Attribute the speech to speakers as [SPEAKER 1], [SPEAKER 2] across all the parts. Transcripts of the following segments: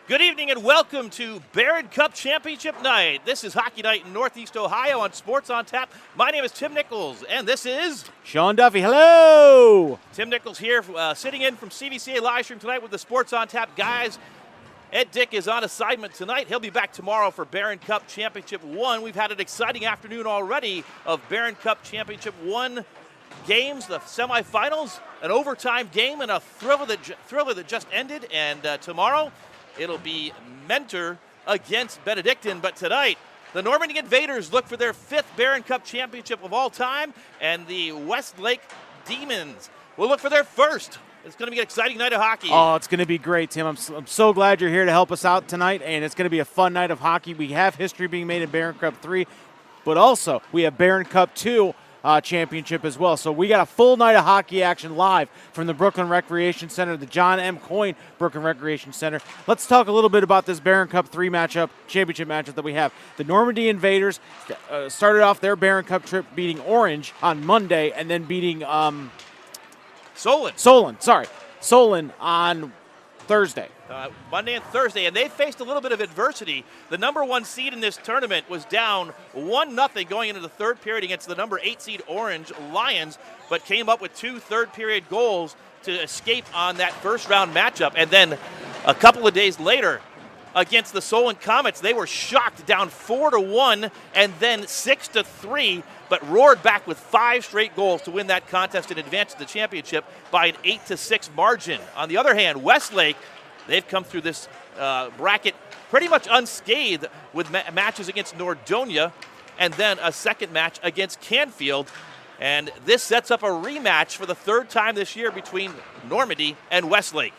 [SPEAKER 1] Good evening and welcome to Barron Cup Championship Night. This is Hockey Night in Northeast Ohio on Sports on Tap. My name is Tim Nichols, and this is
[SPEAKER 2] Sean Duffy. Hello!
[SPEAKER 1] Tim Nichols here, sitting in from CVCA Livestream tonight with the Sports on Tap guys. Ed Dick is on assignment tonight. He'll be back tomorrow for Barron Cup Championship 1. We've had an exciting afternoon already of Barron Cup Championship 1 games, the semifinals, an overtime game, and a thriller that just ended. And tomorrow, it'll be Mentor against Benedictine. But tonight, the Normandy Invaders look for their 5th Barron Cup championship of all time, and the Westlake Demons will look for their 1st. It's going to be an exciting night of hockey.
[SPEAKER 2] Oh, it's going to be great, Tim. I'm so glad you're here to help us out tonight, and it's going to be a fun night of hockey. We have history being made in Barron Cup 3, but also we have Barron Cup 2 championship as well. So we got a full night of hockey action live from the Brooklyn Recreation Center, the John M. Coyne Brooklyn Recreation Center. Let's talk a little bit about this Barron Cup 3 championship matchup that we have. The Normandy Invaders started off their Barron Cup trip beating Orange on Monday and then beating Solon on Thursday.
[SPEAKER 1] Monday and Thursday, and they faced a little bit of adversity. The number 1 seed in this tournament was down 1-0 going into the third period against the number 8 seed Orange Lions, but came up with 2 third-period goals to escape on that first-round matchup. And then a couple of days later, against the Solon Comets, they were shocked, down 4-1 and then 6-3, but roared back with 5 straight goals to win that contest and advance to the championship by an 8-6 margin. On the other hand, Westlake, they've come through this bracket pretty much unscathed with matches against Nordonia and then a second match against Canfield. And this sets up a rematch for the 3rd time this year between Normandy and Westlake.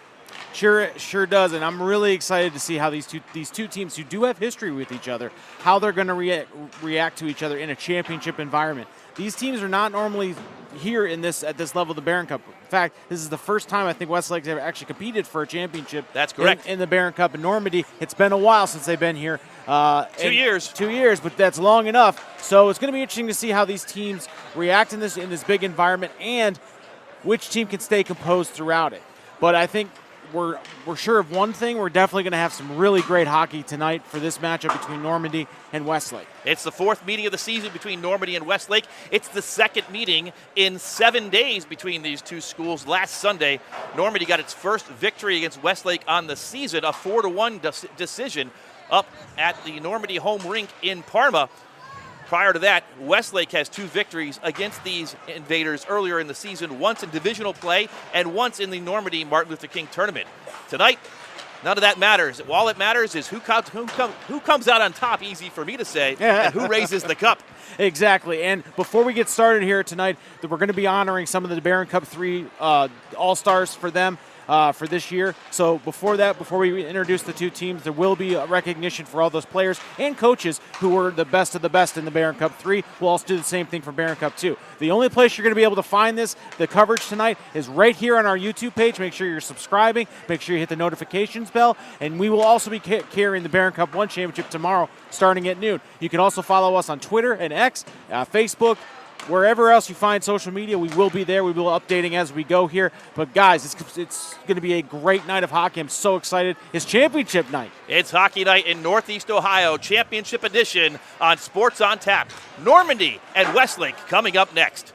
[SPEAKER 2] Sure does, and I'm really excited to see how these two teams who do have history with each other, how they're going to react to each other in a championship environment. These teams are not normally here at this level of the Barron Cup. In fact, this is the first time I think Westlake's ever actually competed for a championship.
[SPEAKER 1] That's correct.
[SPEAKER 2] In the Barron Cup. In Normandy, it's been a while since they've been here.
[SPEAKER 1] 2 years.
[SPEAKER 2] 2 years, but that's long enough. So it's going to be interesting to see how these teams react in this big environment and which team can stay composed throughout it. But I think we're sure of one thing. We're definitely going to have some really great hockey tonight for this matchup between Normandy and Westlake.
[SPEAKER 1] It's the 4th meeting of the season between Normandy and Westlake. It's the 2nd meeting in 7 days between these two schools. Last Sunday, Normandy got its first victory against Westlake on the season, a 4-1 decision up at the Normandy home rink in Parma. Prior to that, Westlake has 2 victories against these Invaders earlier in the season, once in divisional play and once in the Normandy Martin Luther King tournament. Tonight, none of that matters. All that matters is who comes out on top, easy for me to say, and who raises the cup.
[SPEAKER 2] Exactly. And before we get started here tonight, we're going to be honoring some of the Barron Cup 3 All-Stars for them. For this year. So before we introduce the two teams, there will be a recognition for all those players and coaches who were the best of the best in the Barron Cup 3. We'll also do the same thing for Barron Cup 2. The only place you're going to be able to find the coverage tonight, is right here on our YouTube page. Make sure you're subscribing. Make sure you hit the notifications bell. And we will also be carrying the Barron Cup 1 championship tomorrow starting at noon. You can also follow us on Twitter and X, Facebook, wherever else you find social media. We will be there. We will be updating as we go here. But, guys, it's going to be a great night of hockey. I'm so excited. It's championship night.
[SPEAKER 1] It's Hockey Night in Northeast Ohio, championship edition on Sports on Tap. Normandy and Westlake coming up next.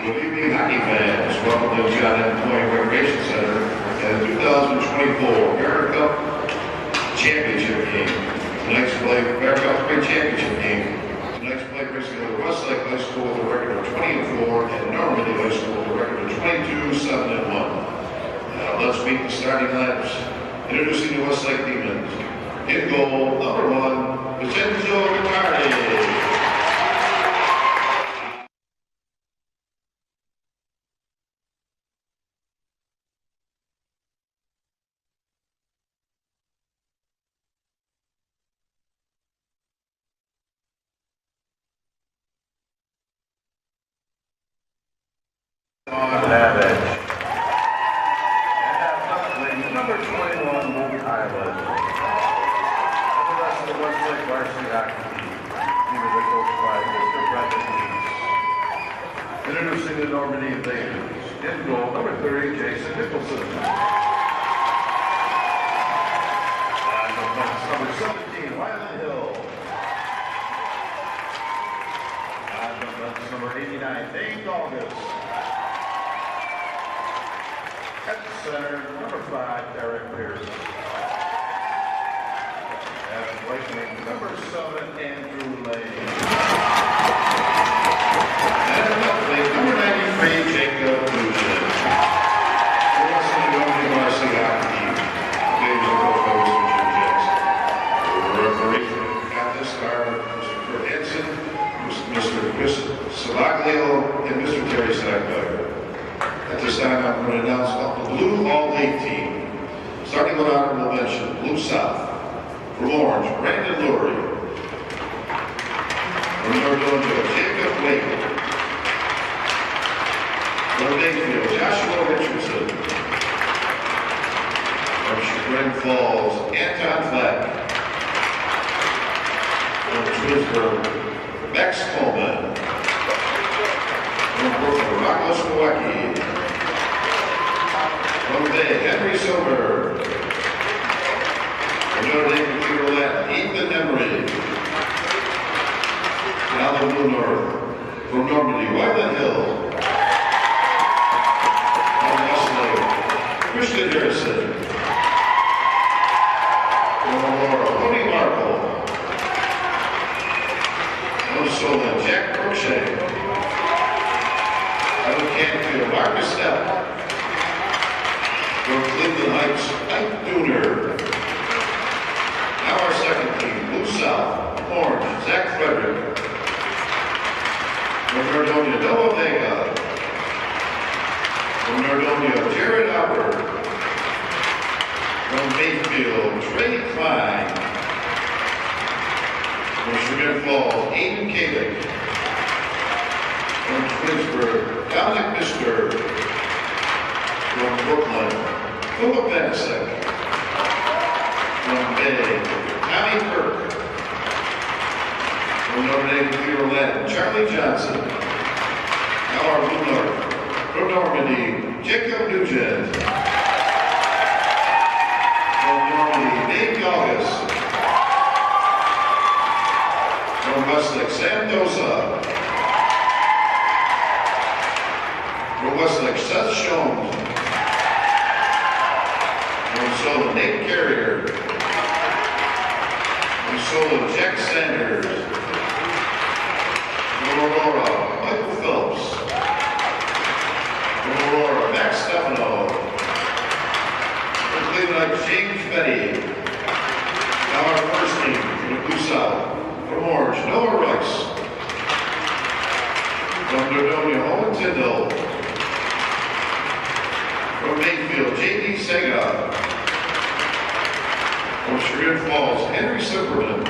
[SPEAKER 3] Good evening, hockey fans. Welcome to the John M. Floyd Recreation Center and the 2024 Bear Cup Championship game. Tonight's play, Bear Cup 3 Championship game. Tonight's play brings together Westlake High School with a record of 20-4 and Normandy High School with a record of 22-7-1. Now let's meet the starting lineups. Introducing the Westlake Demons. In goal, number 1, Vincenzo Guardi. On Savage. And number 21, Luke Island. And the rest of the Westlake varsity hockey team. He was coached by Mr. Brendan Leeds. Introducing the Normandy Invaders. In goal, number 30, Jason Nicholson. And number 17, Wyland Hill. And number 89, Dane August. At the center, number 5, Derek Pierce. At right wing, number 7, Andrew Lane. And left wing, number 93, Jacob Nugent. The rest of the Normandy varsity hockey team. James O'Connor, Mr. Jackson. The referee at this are Mr. Kurt Hansen, Mr. Chris Savaglio, and Mr. Terry Sackbecker. At this time, I'm going to announce the Blue All-8 team. Starting with honorable mention, Blue South. From Orange, Brandon Lurie. From Nordonia, Jacob Wake. From Mayfield, Joshua Richardson. From Chagrin Falls, Anton Flack. From Twinsburg, Max Coleman. From Brooklyn, Rocco Skowacki. From Bay, Henry Silver. From Notre Dame, Peter Latin, Ethan Emery. Now the Blue North. From Normandy, Wyland Hill. From Westlake, Christian Harrison. From Aurora, Tony Markle. From Solon, Jack Crochet. From Canfield, Marcus Stepp. From Cleveland Heights, Ike Dooner. Now our second team, Blue South, Orange, Zach Frederick. From Nordonia, Noah Vega. From Nordonia, Jared Hopper. From Mayfield, Trey Klein. From Chagrin Falls, Aiden Kalick. From Twinsburg, Dominic Mister. From Brooklyn, Philip Benasek. From Bay, Tommy Kirk. From Notre Dame, Peter Latin, Charlie Johnson. Now our Blue North. From Normandy, Jacob Nugent. From Normandy, Dave August. From Westlake, Sam Dosa. From Westlake, Seth Schoen. From Solon, Nate Carrier. From Solon, Jack Sanders. From Aurora, Michael Phillips. From Aurora, Max Stefano. From Cleveland, James Betty. Now our first team, from the Blue South. From Orange, Noah Rice. From Nordonia, Owen Tyndall. From Mayfield, J.D. Sega. From Chagrin Falls, Henry Zimmerman.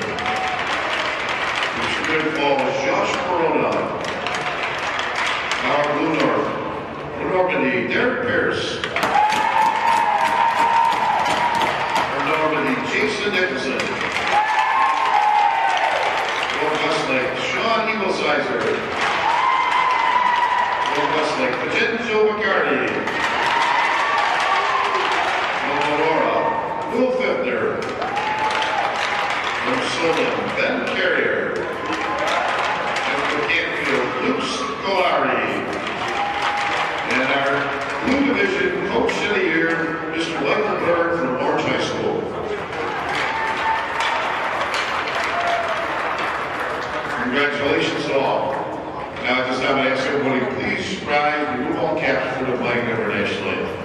[SPEAKER 3] From Chagrin Falls, Josh Corona. Now our Blue North. From Normandy, Derek Pierce. From Normandy, Jason Nicholson. From Westlake, Sean Eaglesizer. From Westlake, Vincenzo McCarty. Will Fiftner. From Solon, Ben Carrier. And from Canfield, Luke Scolari. Congratulations to all. Now at this time I ask everybody please rise and remove all caps for the flag of our national anthem.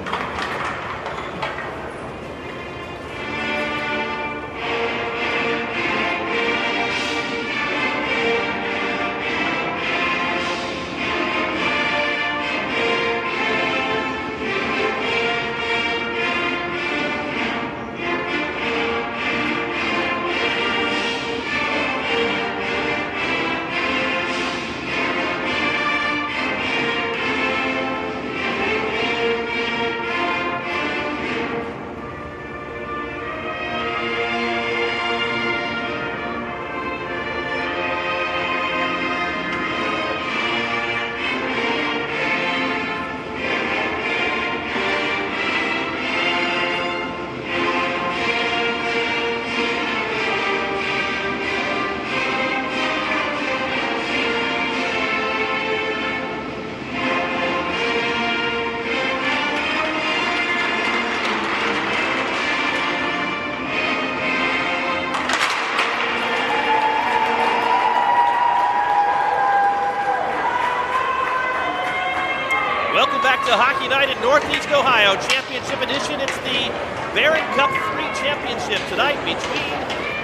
[SPEAKER 1] Welcome back to Hockey Night in Northeast Ohio, Championship Edition. It's the Barron Cup 3 Championship tonight between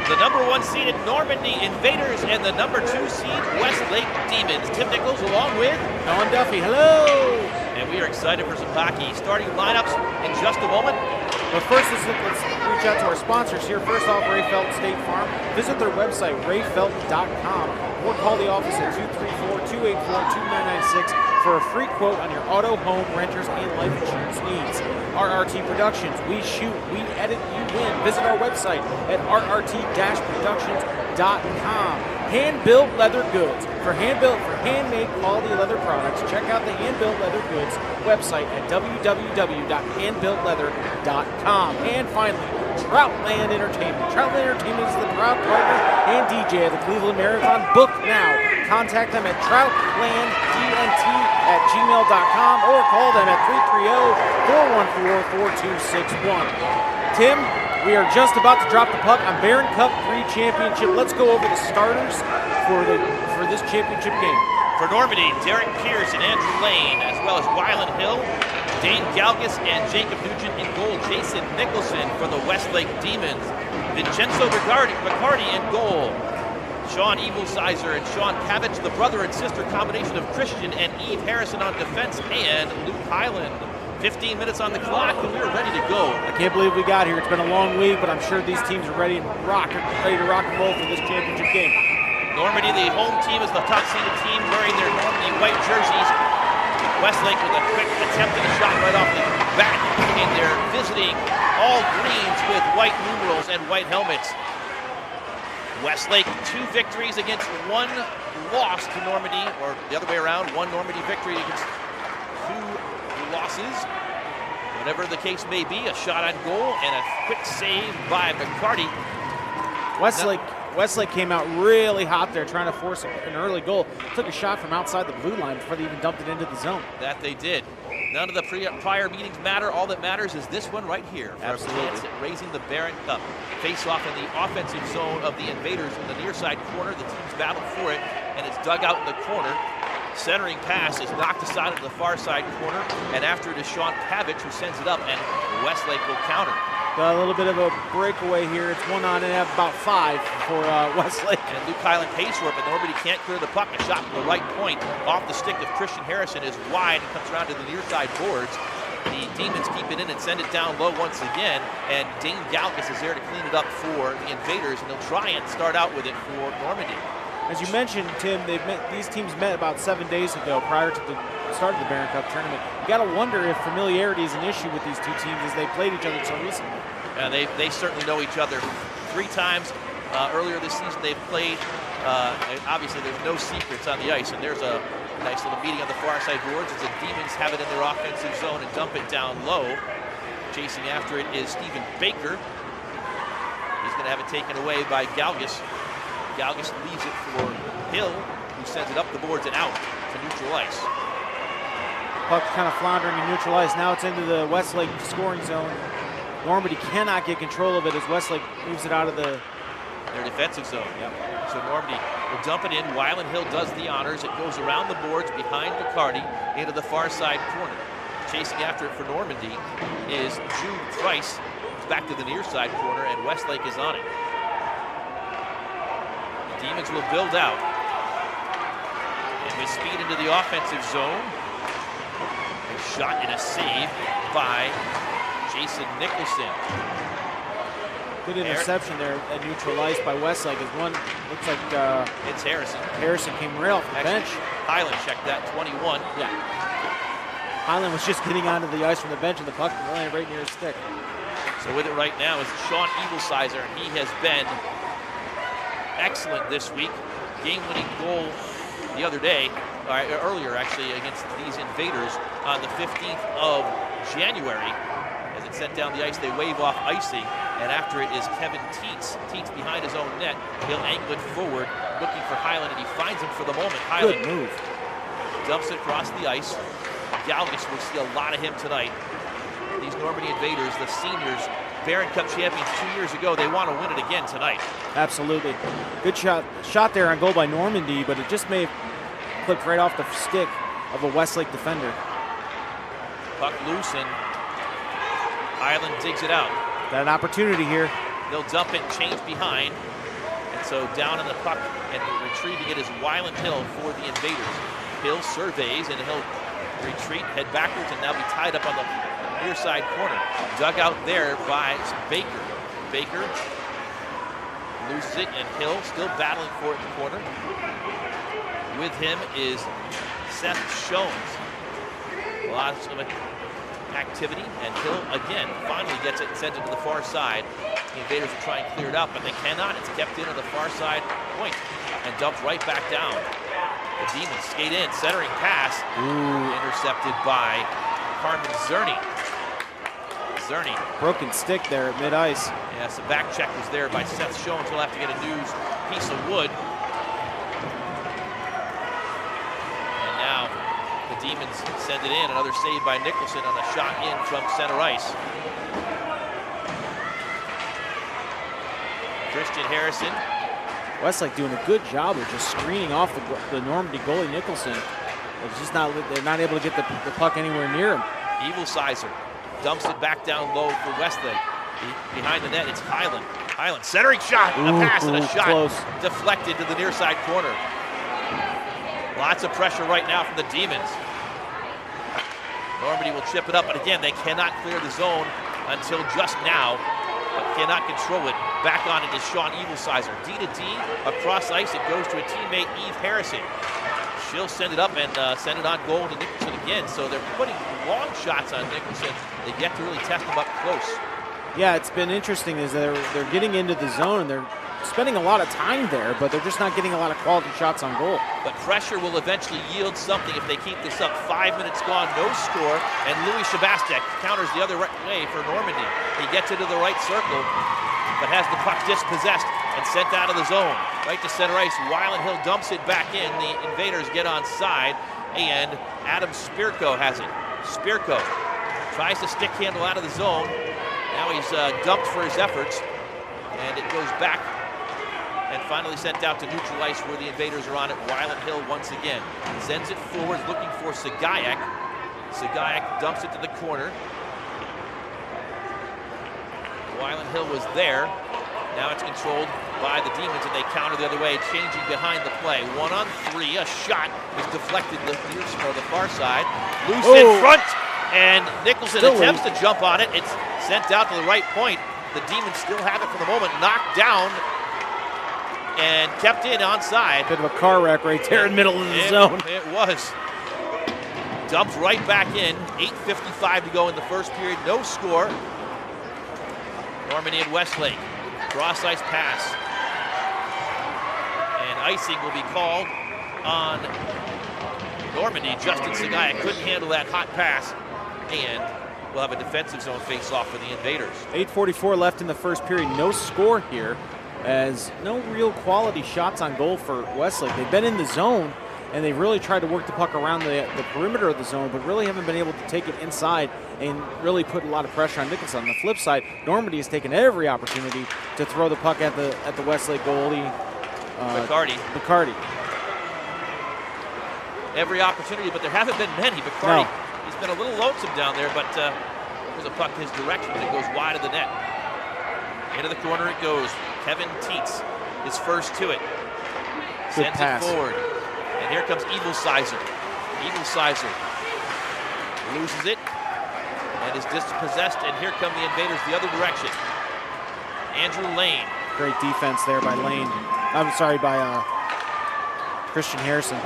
[SPEAKER 1] the #1 seeded Normandy Invaders and the #2 seed Westlake Demons. Tim Nichols along with
[SPEAKER 2] Alan Duffy, hello!
[SPEAKER 1] and we are excited for some hockey. Starting lineups in just a moment.
[SPEAKER 2] But first, let's reach out to our sponsors here. First off, Ray Felt State Farm. Visit their website, rayfelt.com, or call the office at 234-284-2996 for a free quote on your auto, home, renters, and life insurance needs. RRT Productions, we shoot, we edit, you win. Visit our website at rrt-productions.com. Hand-built leather goods. For handmade quality leather products, check out the Hand-Built Leather Goods website at www.handbuiltleather.com. And finally, Troutland Entertainment. Troutland Entertainment is the proud partner and DJ of the Cleveland Marathon. Book now. Contact them at troutlanddnt@gmail.com or call them at 330-414-4261. Tim, we are just about to drop the puck on Barron Cup 3 Championship. Let's go over the starters for this championship game.
[SPEAKER 1] For Normandy, Derek Pierce and Andrew Lane, as well as Wyland Hill, Dane Galgus, and Jacob Nugent in goal. Jason Nicholson for the Westlake Demons. Vincenzo McCarty in goal. Sean Evilsizer and Sean Pavich, the brother and sister combination of Christian and Eve Harrison on defense, and Luke Highland. 15 minutes on the clock, and we're ready to go.
[SPEAKER 2] I can't believe we got here. It's been a long week, but I'm sure these teams are ready to rock and roll for this championship game.
[SPEAKER 1] Normandy, the home team, is the top-seeded team wearing their Normandy white jerseys. Westlake with a quick attempt at a shot right off the bat, and they're visiting all greens with white numerals and white helmets. Westlake, 2 victories against 1 loss to Normandy, or the other way around, 1 Normandy victory against 2 losses. Whatever the case may be, a shot on goal and a quick save by McCarty.
[SPEAKER 2] Westlake came out really hot there trying to force an early goal. Took a shot from outside the blue line before they even dumped it into the zone.
[SPEAKER 1] That they did. None of the prior meetings matter. All that matters is this one right here.
[SPEAKER 2] Absolutely.
[SPEAKER 1] A chance at raising the Barron Cup. Face off in the offensive zone of the Invaders in the near side corner. The teams battle for it, and it's dug out in the corner. Centering pass is knocked aside into the far side corner, and after it is Sean Pavich who sends it up, and Westlake will counter.
[SPEAKER 2] Got a little bit of a breakaway here. It's 1 on and about 5 for Westlake.
[SPEAKER 1] And Luke Highland pays for it, but Normandy can't clear the puck. A shot from the right point off the stick of Christian Harrison is wide and comes around to the near side boards. The Demons keep it in and send it down low once again, and Dane Galkus is there to clean it up for the Invaders, and they'll try and start out with it for Normandy.
[SPEAKER 2] As you mentioned, Tim, these teams met about 7 days ago prior to the start of the Barron Cup tournament. You got to wonder if familiarity is an issue with these 2 teams as they played each other so recently.
[SPEAKER 1] They certainly know each other. 3 times earlier this season they've played. Obviously, there's no secrets on the ice, and there's a nice little meeting on the far side boards as the Demons have it in their offensive zone and dump it down low. Chasing after it is Stephen Baker. He's going to have it taken away by Galgus. Galgus leaves it for Hill, who sends it up the boards and out to neutral ice.
[SPEAKER 2] Puck's kind of floundering in neutral ice. Now it's into the Westlake scoring zone. Normandy cannot get control of it as Westlake moves it out of their
[SPEAKER 1] defensive zone.
[SPEAKER 2] Yep.
[SPEAKER 1] So Normandy We'll dump it in. Wyland Hill does the honors. It goes around the boards behind Bacardi into the far side corner. Chasing after it for Normandy is Jude Price. It's back to the near side corner, and Westlake is on it. The Demons will build out. And with speed into the offensive zone. A shot and a save by Jason Nicholson.
[SPEAKER 2] Good interception there, neutralized by Westlake. As one looks like
[SPEAKER 1] it's Harrison.
[SPEAKER 2] Harrison came right off the bench.
[SPEAKER 1] Highland checked that 21.
[SPEAKER 2] Yeah. Highland was just getting onto the ice from the bench, and the puck landed right near his stick.
[SPEAKER 1] So with it right now is Sean Eaglesizer. He has been excellent this week. Game-winning goal the other day, earlier actually, against these Invaders on the 15th of January. As it's sent down the ice, they wave off icing, and after it is Kevin Teets. Teets behind his own net. He'll angle it forward, looking for Highland, and he finds him for the moment. Highland
[SPEAKER 2] good move.
[SPEAKER 1] Dumps it across the ice. Galvis will see a lot of him tonight. These Normandy Invaders, the seniors, Barron Cup champions 2 years ago, they want to win it again tonight.
[SPEAKER 2] Absolutely. Good shot there on goal by Normandy, but it just may have clipped right off the stick of a Westlake defender.
[SPEAKER 1] Puck loose, and Highland digs it out.
[SPEAKER 2] Got an opportunity here.
[SPEAKER 1] They'll dump it and change behind. And so down in the puck and retrieving it is Wyland Hill for the Invaders. Hill surveys, and he'll retreat, head backwards, and now be tied up on the near side corner. Dug out there by Baker. Baker loses it, and Hill still battling for it in the corner. With him is Seth Shones. Lots of activity, and Hill again finally gets it and sends it to the far side. The Invaders will try and clear it up, but they cannot. It's kept in at the far side point and dumped right back down. The Demons skate in, centering pass. Intercepted by Carmen Zerny. Zerny.
[SPEAKER 2] Broken stick there at mid-ice.
[SPEAKER 1] Yes, the back check was there by Seth Shones. He'll have to get a new piece of wood. And now the Demons send it in. Another save by Nicholson on a shot in from center ice. Christian Harrison.
[SPEAKER 2] Westlake doing a good job of just screening off the Normandy goalie Nicholson. They're not able to get the puck anywhere near him.
[SPEAKER 1] Eaglesizer dumps it back down low for Westlake. Behind the net, it's Highland. Highland centering shot, a pass and a shot.
[SPEAKER 2] Close.
[SPEAKER 1] Deflected to the near side corner. Lots of pressure right now from the Demons. Normandy will chip it up, but again, they cannot clear the zone until just now. But cannot control it. Back on it is Sean Eaglesizer. D to D, across ice, it goes to a teammate, Eve Harrison. She'll send it up and send it on goal to Nicholson again. So they're putting long shots on Nicholson. They've yet to really test him up close.
[SPEAKER 2] Yeah, it's been interesting is they're getting into the zone and they're spending a lot of time there, but they're just not getting a lot of quality shots on goal. But
[SPEAKER 1] pressure will eventually yield something if they keep this up. 5 minutes gone, no score, and Louis Shabastek counters the other way for Normandy. He gets into the right circle, but has the puck dispossessed and sent out of the zone. Right to center ice, Wyland Hill dumps it back in. The Invaders get on side, and Adam Spirko has it. Spirko tries to stick handle out of the zone. Now he's dumped for his efforts, and it goes back and finally sent out to neutral ice where the Invaders are on it. Wyland Hill once again sends it forward looking for Sagayak. Sagayak dumps it to the corner. Wyland Hill was there. Now it's controlled by the Demons, and they counter the other way, changing behind the play. 1-on-3, a shot is deflected to the far side. Loose in front, and Nicholson attempts to jump on it. It's sent out to the right point. The Demons still have it for the moment, knocked down and kept in onside.
[SPEAKER 2] Bit of a car wreck right there in the middle of the zone.
[SPEAKER 1] It was. Dumped right back in. 8:55 to go in the first period. No score. Normandy and Westlake. Cross ice pass. And icing will be called on Normandy. Justin Sagaya couldn't handle that hot pass. And we'll have a defensive zone face-off for the Invaders.
[SPEAKER 2] 8:44 left in the first period. No score here, as no real quality shots on goal for Westlake. They've been in the zone, and they've really tried to work the puck around the perimeter of the zone, but really haven't been able to take it inside and really put a lot of pressure on Nicholson. On the flip side, Normandy has taken every opportunity to throw the puck at the Westlake goalie,
[SPEAKER 1] McCarty. Every opportunity, but there haven't been many. McCarty, he's been a little lonesome down there, but there's a puck his direction and it goes wide of the net. Into the corner it goes. Kevin Tietz, his first to it. Sends it forward. And here comes Evilsizer. Evilsizer loses it and is dispossessed, and here come the Invaders the other direction. Andrew Lane.
[SPEAKER 2] Great defense there by Lane. I'm sorry, by Christian Harrison.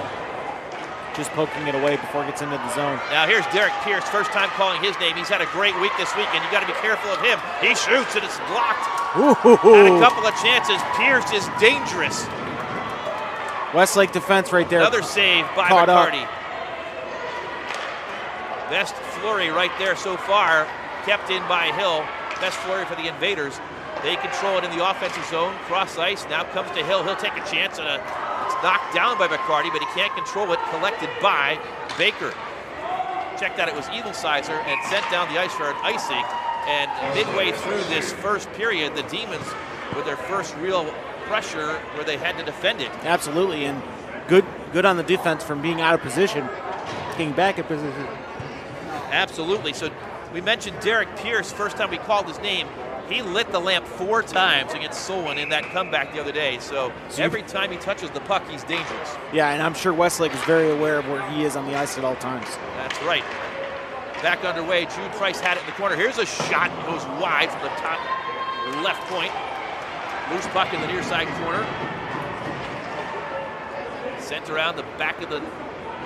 [SPEAKER 2] Just poking it away before it gets into the zone.
[SPEAKER 1] Now here's Derek Pierce, first time calling his name. He's had a great week this weekend. You got to be careful of him. He shoots and it's blocked. Had a couple of chances. Pierce is dangerous.
[SPEAKER 2] Westlake defense right there.
[SPEAKER 1] Another save by McCarty. Best flurry right there so far, kept in by Hill. Best flurry for the Invaders. They control it in the offensive zone. Cross ice, now comes to Hill. He'll take a chance, and it's knocked down by McCarty, but he can't control it. Collected by Baker. Check that, it was Evilsizer and sent down the ice for an icing. And midway through this first period, the Demons with their first real pressure where they had to defend it.
[SPEAKER 2] Absolutely, and good on the defense from being out of position, getting back in position.
[SPEAKER 1] Absolutely. So we mentioned Derek Pierce, first time we called his name. He lit the lamp 4 times against Solon in that comeback the other day. So every time he touches the puck, he's dangerous.
[SPEAKER 2] Yeah, and I'm sure Westlake is very aware of where he is on the ice at all times.
[SPEAKER 1] That's right. Back underway, Jude Price had it in the corner. Here's a shot, goes wide from the top left point. Loose puck in the near side corner. Sent around the back of the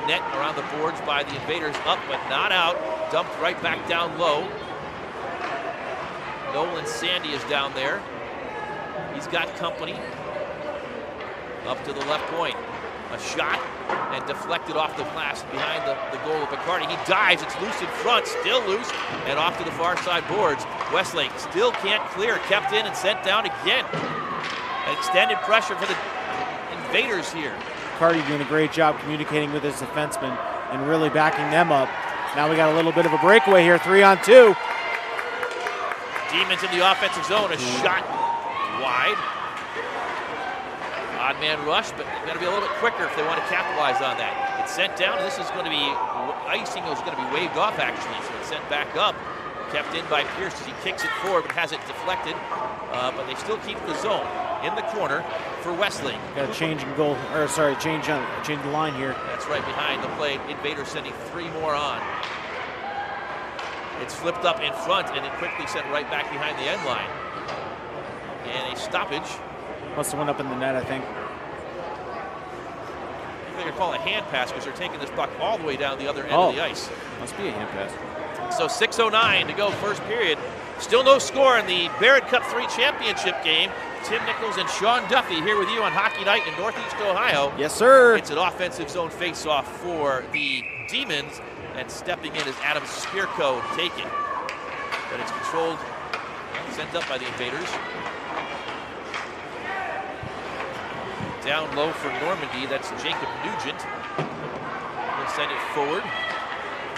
[SPEAKER 1] net, around the boards by the Invaders. Up but not out. Dumped right back down low. Nolan Sandy is down there. He's got company. Up to the left point. A shot and deflected off the glass behind the goal of McCarty. He dives, it's loose in front, still loose, and off to the far side boards. Westlake still can't clear, kept in and sent down again. Extended pressure for the Invaders here.
[SPEAKER 2] McCarty doing a great job communicating with his defensemen and really backing them up. Now we got a little bit of a breakaway here, 3-on-2.
[SPEAKER 1] Demons in the offensive zone, a shot wide. Odd man rush, but they've got to be a little bit quicker if they want to capitalize on that. It's sent down, and this is going to be, icing is going to be waved off actually, so it's sent back up. Kept in by Pierce as he kicks it forward, but has it deflected. But they still keep the zone in the corner for Westlake.
[SPEAKER 2] Got a change in goal, or sorry, change the line here.
[SPEAKER 1] That's right behind the plate. Invaders sending 3 more on. It's flipped up in front and it quickly sent right back behind the end line. And a stoppage.
[SPEAKER 2] Must have went up in the net, I think.
[SPEAKER 1] I think they're calling a hand pass because they're taking this puck all the way down the other end of the ice.
[SPEAKER 2] Must be a hand pass.
[SPEAKER 1] So 6:09 to go, first period. Still no score in the Barrett Cup 3 championship game. Tim Nichols and Sean Duffy here with you on Hockey Night in Northeast Ohio.
[SPEAKER 2] Yes, sir.
[SPEAKER 1] It's an offensive zone face-off for the Demons, and stepping in is Adam Spirko taking. But it's controlled, sent up by the Invaders. Down low for Normandy, that's Jacob Nugent. He'll send it forward.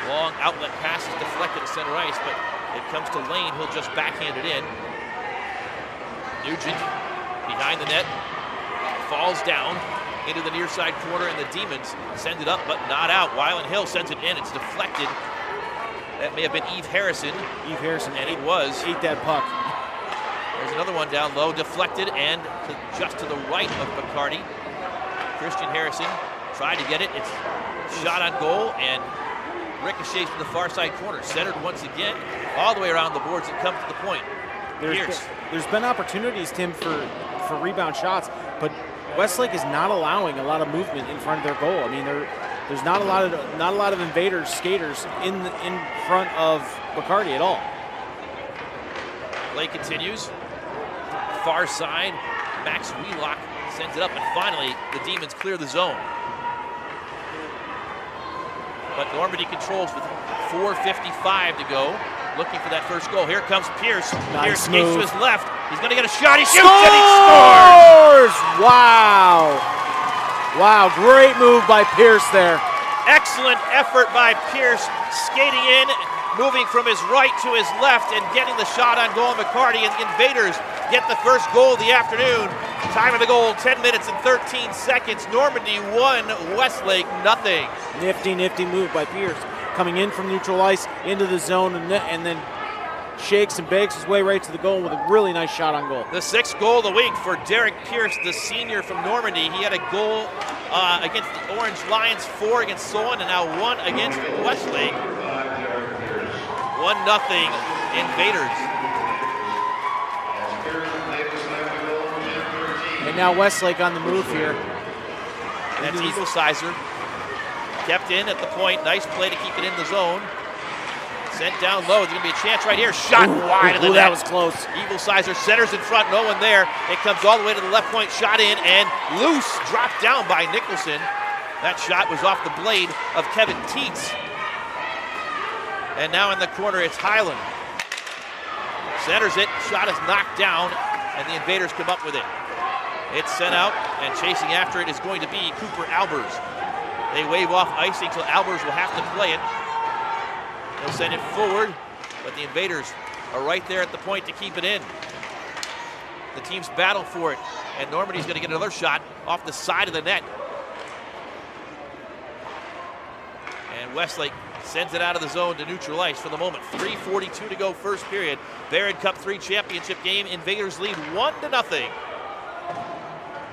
[SPEAKER 1] Long outlet pass is deflected to center ice, but it comes to Lane. He'll just backhand it in. Nugent behind the net, falls down into the near side corner, and the Demons send it up, but not out. Wyland Hill sends it in. It's deflected. That may have been Eve Harrison. And it was.
[SPEAKER 2] Ate that puck.
[SPEAKER 1] There's another one down low, deflected, and just to the right of McCarty. Christian Harrison tried to get it. It's shot on goal and ricochets to the far side corner. Centered once again, all the way around the boards and comes to the point.
[SPEAKER 2] There's been opportunities, Tim, for rebound shots, but Westlake is not allowing a lot of movement in front of their goal. I mean, there's not a lot of Invaders skaters in front of McCarty at all.
[SPEAKER 1] Play continues. Far side, Max Wheelock sends it up, and finally the Demons clear the zone. But Normandy controls with 4:55 to go. Looking for that first goal. Here comes Pierce.
[SPEAKER 2] Nice
[SPEAKER 1] Pierce
[SPEAKER 2] move.
[SPEAKER 1] skates to his left. He's going to get a shot. He shoots and he scores!
[SPEAKER 2] Wow. Wow, great move by Pierce there.
[SPEAKER 1] Excellent effort by Pierce, skating in, moving from his right to his left and getting the shot on goal. McCarty, and the Invaders get the first goal of the afternoon. Time of the goal, 10 minutes and 13 seconds. Normandy 1, Westlake nothing.
[SPEAKER 2] Nifty, nifty move by Pierce. Coming in from neutral ice into the zone and then shakes and bakes his way right to the goal with a really nice shot on goal.
[SPEAKER 1] The 6th goal of the week for Derek Pierce, the senior from Normandy. He had a goal against the Orange Lions, 4 against Solon, and now 1 against Westlake. 1-0 Invaders.
[SPEAKER 2] And now Westlake on the move here.
[SPEAKER 1] That's Eagle Sizer. Kept in at the point. Nice play to keep it in the zone. Sent down low. There's going to be a chance right here. Shot wide of the net.
[SPEAKER 2] That was close.
[SPEAKER 1] Eagle Sizer centers in front. No one there. It comes all the way to the left point. Shot in and loose. Dropped down by Nicholson. That shot was off the blade of Kevin Teets. And now in the corner, it's Highland. Centers it. Shot is knocked down, and the Invaders come up with it. It's sent out, and chasing after it is going to be Cooper Albers. They wave off icing, so Albers will have to play it. They'll send it forward, but the Invaders are right there at the point to keep it in. The teams battle for it, and Normandy's going to get another shot off the side of the net. And Westlake sends it out of the zone to neutral ice for the moment. 3:42 to go, first period. Barron Cup 3 championship game. Invaders lead 1-0.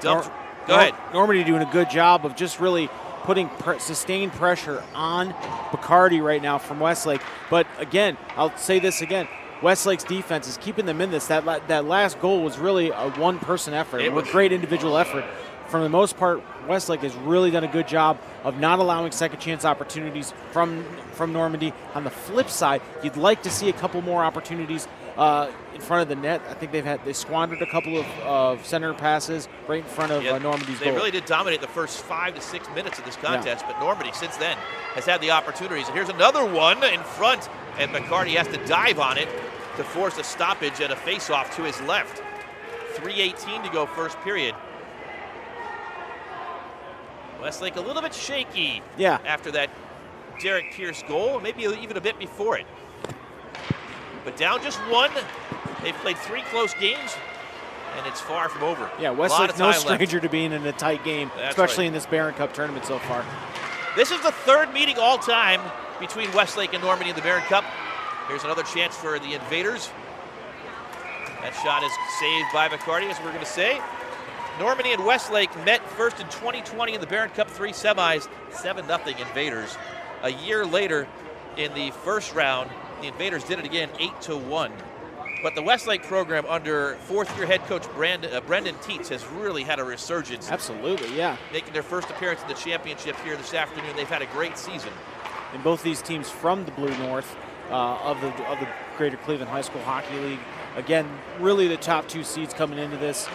[SPEAKER 1] Go ahead.
[SPEAKER 2] Normandy doing a good job of just really putting sustained pressure on Bacardi right now from Westlake. But again, I'll say this again. Westlake's defense is keeping them in this. That last goal was really a one-person effort. It was a great individual effort. For the most part, Westlake has really done a good job of not allowing second chance opportunities from Normandy. On the flip side, you'd like to see a couple more opportunities in front of the net. I think they squandered a couple of center passes right in front of Normandy's goal.
[SPEAKER 1] They really did dominate the first 5 to 6 minutes of this contest, but Normandy since then has had the opportunities. And here's another one in front, and McCarty has to dive on it to force a stoppage and a face-off to his left. 3:18 to go, first period. Westlake a little bit shaky after that Derek Pierce goal, maybe even a bit before it. But down just 1. They've played 3 close games, and it's far from over.
[SPEAKER 2] Yeah, Westlake's no stranger to being in a tight game, especially in this Barron Cup tournament so far.
[SPEAKER 1] This is the 3rd meeting all time between Westlake and Normandy in the Barron Cup. Here's another chance for the Invaders. That shot is saved by McCarty, as we're going to say. Normandy and Westlake met first in 2020 in the Barron Cup 3 semis, 7-0 Invaders. A year later, in the first round, the Invaders did it again, 8-1. But the Westlake program under 4th-year head coach Brendan Teets has really had a resurgence.
[SPEAKER 2] Absolutely, yeah.
[SPEAKER 1] Making their first appearance in the championship here this afternoon. They've had a great season.
[SPEAKER 2] And both these teams from the Blue North of the Greater Cleveland High School Hockey League. Again, really the top 2 seeds coming into this.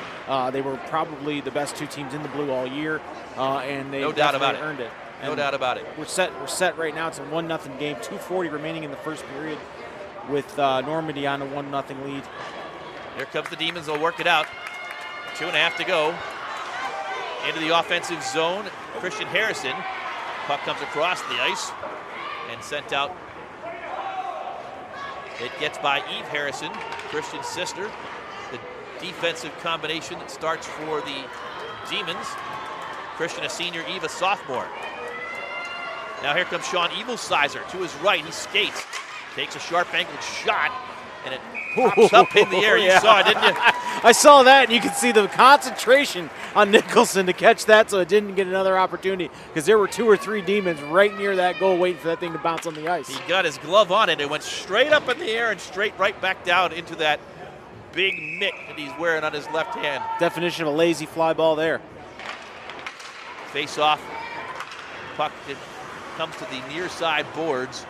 [SPEAKER 2] They were probably the best 2 teams in the Blue all year, and they definitely earned it.
[SPEAKER 1] No doubt about it.
[SPEAKER 2] We're set right now. It's a 1-0 game. 2:40 remaining in the first period, with Normandy on a 1-0 lead.
[SPEAKER 1] Here comes the Demons. They'll work it out. 2.5 to go. Into the offensive zone. Christian Harrison. Puck comes across the ice and sent out. It gets by Eve Harrison, Christian's sister. The defensive combination that starts for the Demons. Christian a senior, Eve a sophomore. Now here comes Sean Evilsizer to his right. He skates, takes a sharp angled shot, and it pops up in the air. You saw it, didn't you?
[SPEAKER 2] I saw that, and you can see the concentration on Nicholson to catch that so it didn't get another opportunity, because there were 2 or 3 Demons right near that goal waiting for that thing to bounce on the ice.
[SPEAKER 1] He got his glove on it. It went straight up in the air and straight right back down into that big mitt that he's wearing on his left hand.
[SPEAKER 2] Definition of a lazy fly ball there.
[SPEAKER 1] Face off. Puck comes to the near side boards.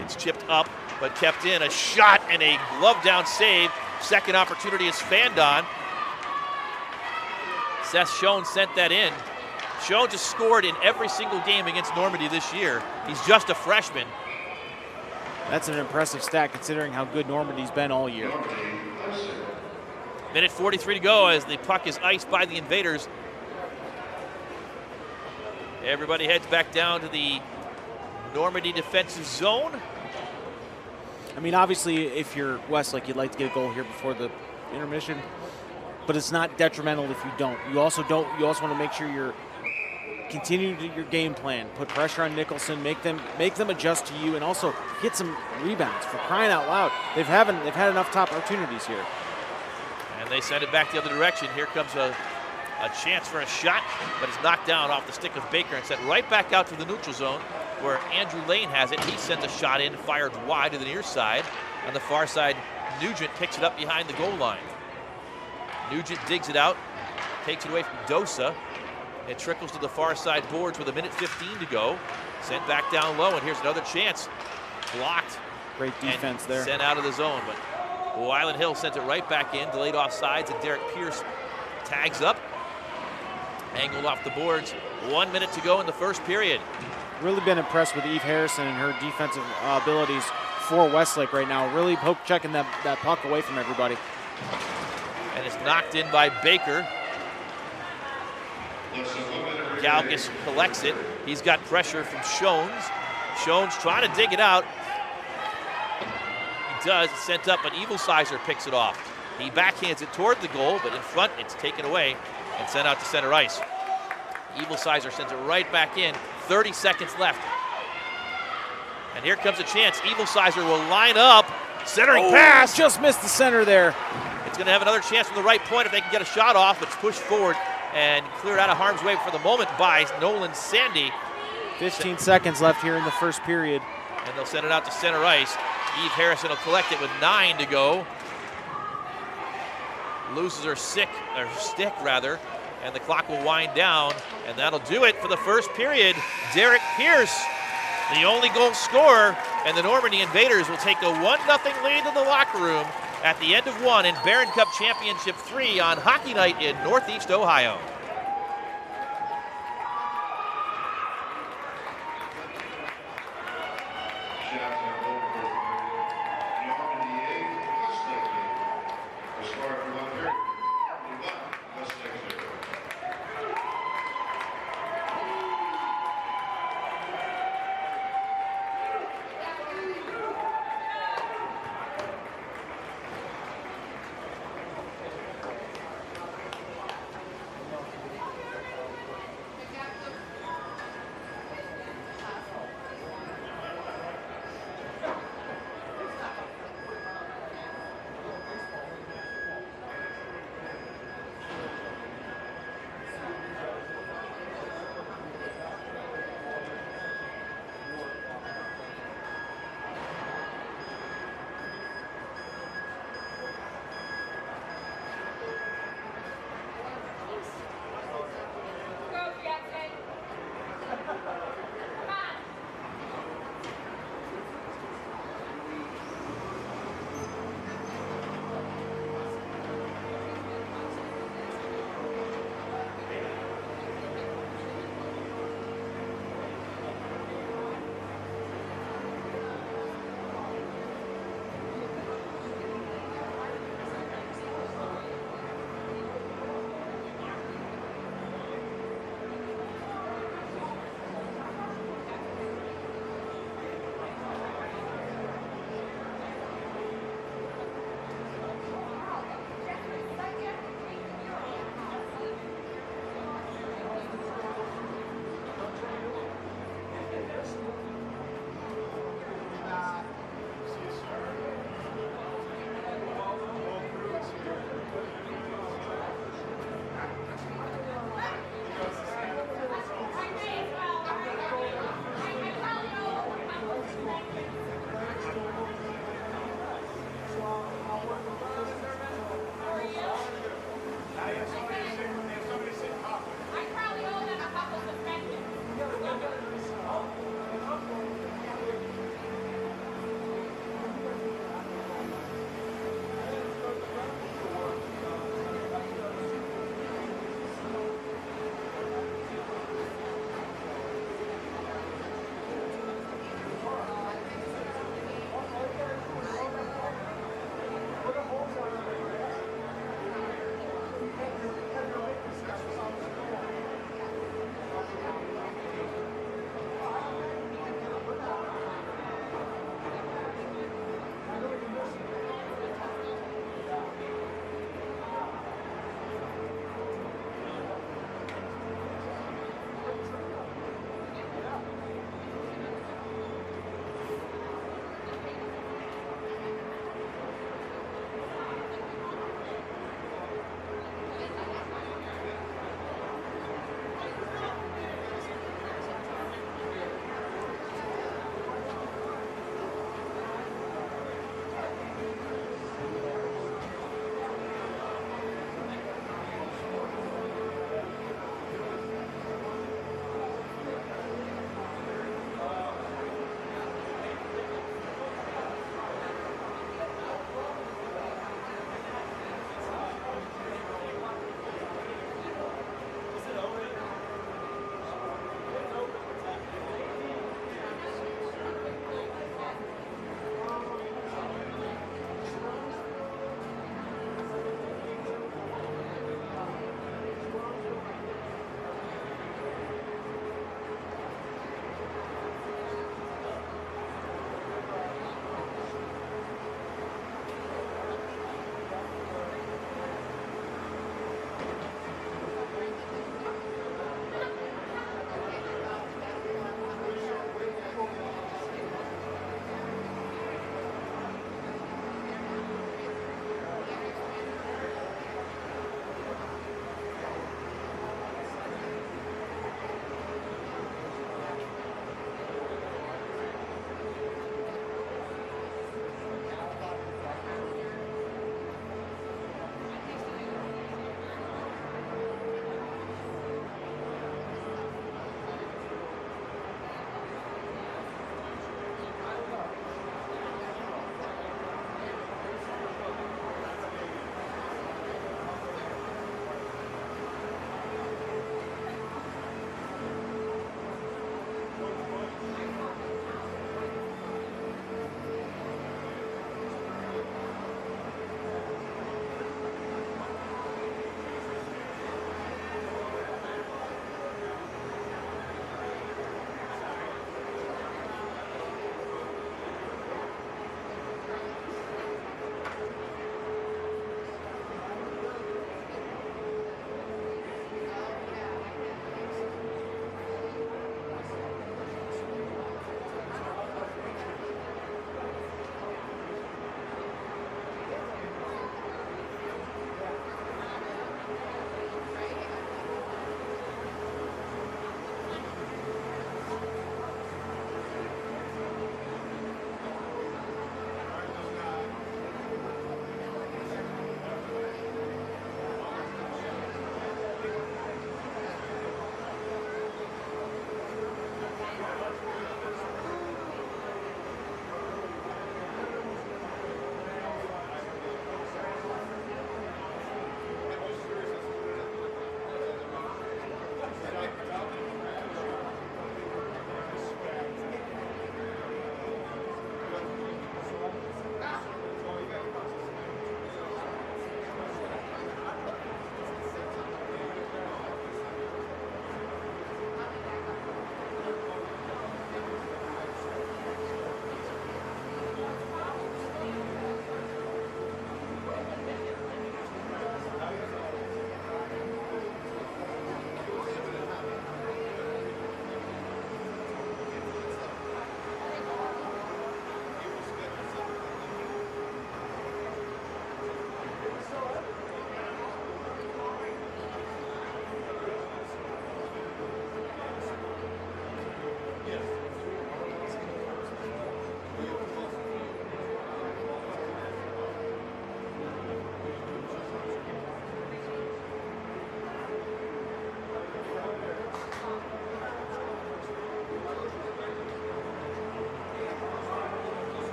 [SPEAKER 1] It's chipped up, but kept in. A shot and a glove down save. Second opportunity is fanned on. Seth Schoen sent that in. Schoen just scored in every single game against Normandy this year. He's just a freshman.
[SPEAKER 2] That's an impressive stat considering how good Normandy's been all year.
[SPEAKER 1] Minute 43 to go as the puck is iced by the Invaders. Everybody heads back down to the Normandy defensive zone.
[SPEAKER 2] I mean, obviously, if you're Westlake, you'd like to get a goal here before the intermission. but it's not detrimental if you don't. You also want to make sure you're continue your game plan. Put pressure on Nicholson, make them adjust to you, and also get some rebounds. For crying out loud, they've had enough top opportunities here.
[SPEAKER 1] And they send it back the other direction. Here comes a chance for a shot, but it's knocked down off the stick of Baker and sent right back out to the neutral zone where Andrew Lane has it. He sends a shot in, fired wide to the near side. On the far side, Nugent picks it up behind the goal line. Nugent digs it out, takes it away from Dosa. It trickles to the far side boards with 1:15 to go. Sent back down low, and here's another chance. Blocked.
[SPEAKER 2] Great defense there.
[SPEAKER 1] Sent out of the zone, but Wyland Hill sends it right back in, delayed offsides, and Derek Pierce tags up. Angled off the boards. 1 minute to go in the first period.
[SPEAKER 2] Really been impressed with Eve Harrison and her defensive abilities for Westlake right now. Really poke checking that puck away from everybody.
[SPEAKER 1] And it's knocked in by Baker. Galgus collects it. He's got pressure from Schoens. Schoens trying to dig it out. He does. It's sent up, but Evilsizer picks it off. He backhands it toward the goal, but in front, it's taken away and sent out to center ice. Evilsizer sends it right back in. 30 seconds left. And here comes a chance. Evilsizer will line up. Centering pass.
[SPEAKER 2] Just missed the center there.
[SPEAKER 1] It's going to have another chance from the right point if they can get a shot off. It's pushed forward and cleared out of harm's way for the moment by Nolan Sandy.
[SPEAKER 2] 15 seconds left here in the first period.
[SPEAKER 1] And they'll send it out to center ice. Eve Harrison will collect it with 9 to go. Loses her stick, and the clock will wind down, and that'll do it for the first period. Derek Pierce, the only goal scorer, and the Normandy Invaders will take a 1-0 lead in the locker room at the end of 1 in Barron Cup Championship 3 on Hockey Night in Northeast Ohio.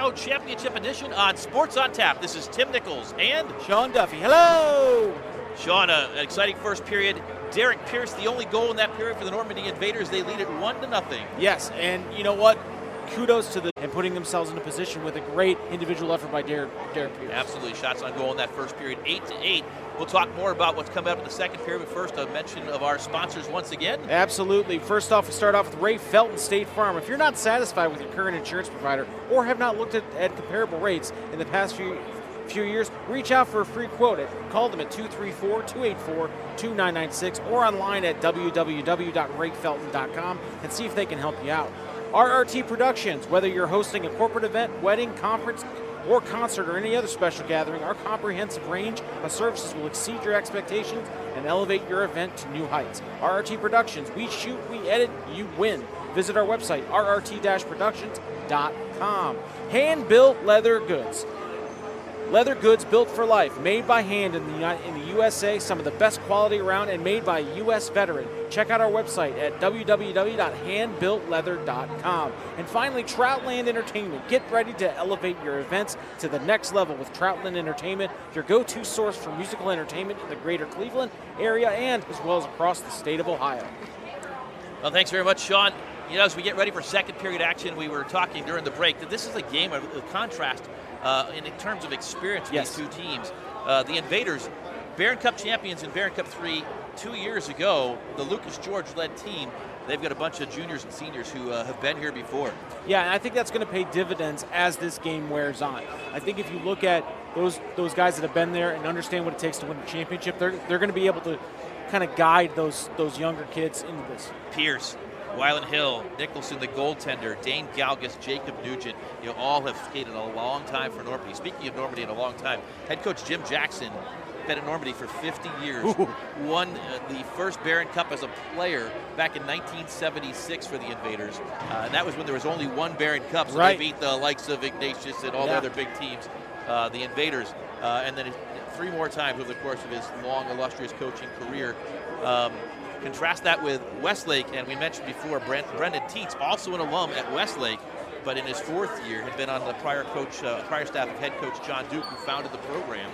[SPEAKER 1] Show Championship Edition on Sports on Tap. This is Tim Nichols and
[SPEAKER 2] Sean Duffy. Hello!
[SPEAKER 1] Sean, an exciting first period. Derek Pierce, the only goal in that period for the Normandy Invaders. They lead it 1-0.
[SPEAKER 2] Yes, and you know what? Kudos to and putting themselves in a position with a great individual effort by Derek Pierce.
[SPEAKER 1] Absolutely. Shots on goal in that first period, 8-8. We'll talk more about what's coming up in the second period, but first a mention of our sponsors once again.
[SPEAKER 2] Absolutely. First off, we start off with Ray Felton State Farm. If you're not satisfied with your current insurance provider or have not looked at comparable rates in the past few years, reach out for a free quote. Call them at 234-284-2996 or online at www.rayfelton.com and see if they can help you out. RRT Productions, whether you're hosting a corporate event, wedding, conference, or concert, or any other special gathering, our comprehensive range of services will exceed your expectations and elevate your event to new heights. RRT Productions, we shoot, we edit, you win. Visit our website, rrt-productions.com. Hand-built leather goods. Leather goods built for life, made by hand in the USA, some of the best quality around, and made by a U.S. veteran. Check out our website at www.handbuiltleather.com. And finally, Troutland Entertainment. Get ready to elevate your events to the next level with Troutland Entertainment, your go-to source for musical entertainment in the greater Cleveland area and as well as across the state of Ohio.
[SPEAKER 1] Well, thanks very much, Sean. You know, as we get ready for second period action, we were talking during the break that this is a game of contrast in terms of experience for these two teams. The Invaders, Barron Cup champions in Barron Cup 3 2 years ago, the Lucas George-led team, they've got a bunch of juniors and seniors who have been here before.
[SPEAKER 2] Yeah, and I think that's going to pay dividends as this game wears on. I think if you look at those guys that have been there and understand what it takes to win a championship, they're going to be able to kind of guide those younger kids into this.
[SPEAKER 1] Pierce, Wyland Hill, Nicholson, the goaltender, Dane Galgus, Jacob Nugent, all have skated a long time for Normandy. Speaking of Normandy in a long time, head coach Jim Jackson been at Normandy for 50 years.
[SPEAKER 2] Ooh.
[SPEAKER 1] Won the first Barron Cup as a player back in 1976 for the Invaders. And that was when there was only one Barron Cup, so they beat the likes of Ignatius and all the other big teams, the Invaders. And then 3 more times over the course of his long, illustrious coaching career. Contrast that with Westlake, and we mentioned before, Brendan Teets, also an alum at Westlake, but in his 4th year had been on the prior staff of head coach John Duke, who founded the program.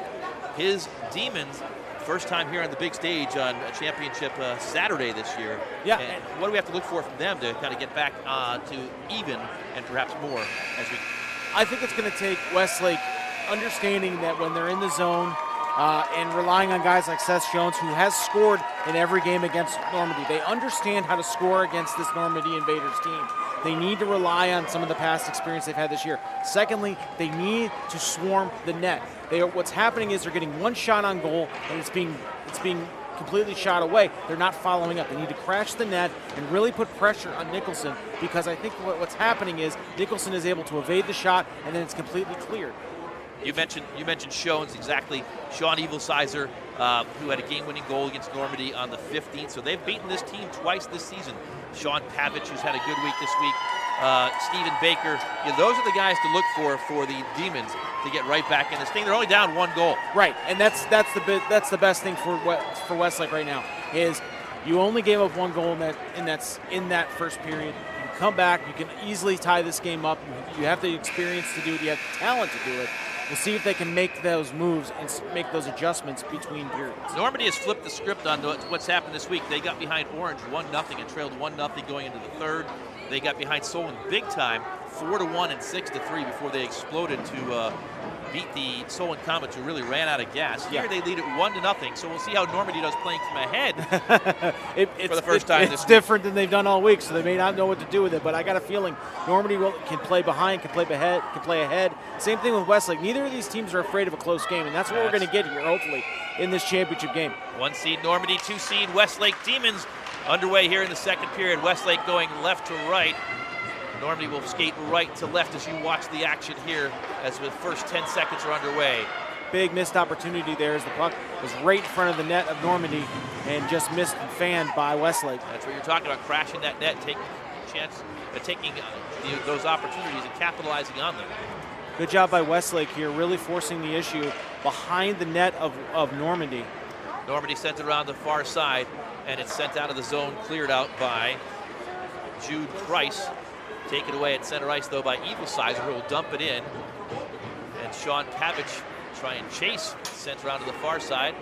[SPEAKER 1] His Demons, first time here on the big stage on a championship Saturday this year.
[SPEAKER 2] Yeah.
[SPEAKER 1] And what do we have to look for from them to kind of get back to even and perhaps more as we?
[SPEAKER 2] I think it's going to take Westlake understanding that when they're in the zone, and relying on guys like Seth Jones, who has scored in every game against Normandy. They understand how to score against this Normandy Invaders team. They need to rely on some of the past experience they've had this year. Secondly, they need to swarm the net. What's happening is they're getting one shot on goal, and it's being completely shot away. They're not following up. They need to crash the net and really put pressure on Nicholson, because I think what's happening is Nicholson is able to evade the shot, and then it's completely cleared.
[SPEAKER 1] You mentioned Shones, exactly. Sean Evilsizer, who had a game-winning goal against Normandy on the 15th. So they've beaten this team twice this season. Sean Pavich, who's had a good week this week. Stephen Baker. Those are the guys to look for the Demons to get right back in this thing. They're only down 1 goal.
[SPEAKER 2] Right, and that's the best thing for Westlake right now is you only gave up 1 goal in that first period. You come back, you can easily tie this game up. You have the experience to do it. You have the talent to do it. We'll see if they can make those moves and make those adjustments between periods.
[SPEAKER 1] Normandy has flipped the script on what's happened this week. They got behind Orange 1-0 and trailed 1-0 going into the 3rd. They got behind Solon big time, 4-1 and 6-3 before they exploded to beat the Solon Comets, who really ran out of gas. Here they lead it 1-0, so we'll see how Normandy does playing from ahead for the first time this week.
[SPEAKER 2] It's different than they've done all week, so they may not know what to do with it, but I got a feeling Normandy can play behind, can play ahead. Same thing with Westlake. Neither of these teams are afraid of a close game, and that's what we're going to get here, hopefully, in this championship game.
[SPEAKER 1] 1 seed Normandy, 2 seed Westlake Demons underway here in the second period. Westlake going left to right. Normandy will skate right to left as you watch the action here as the first 10 seconds are underway.
[SPEAKER 2] Big missed opportunity there as the puck was right in front of the net of Normandy and just missed and fanned by Westlake.
[SPEAKER 1] That's what you're talking about, crashing that net, taking those opportunities and capitalizing on them.
[SPEAKER 2] Good job by Westlake here, really forcing the issue behind the net of Normandy.
[SPEAKER 1] Normandy sends it around the far side, and it's sent out of the zone, cleared out by Jude Price. Taken away at center ice, though, by Evilsizer, who will dump it in. And Sean Pavich try and chase, sent around to the far side,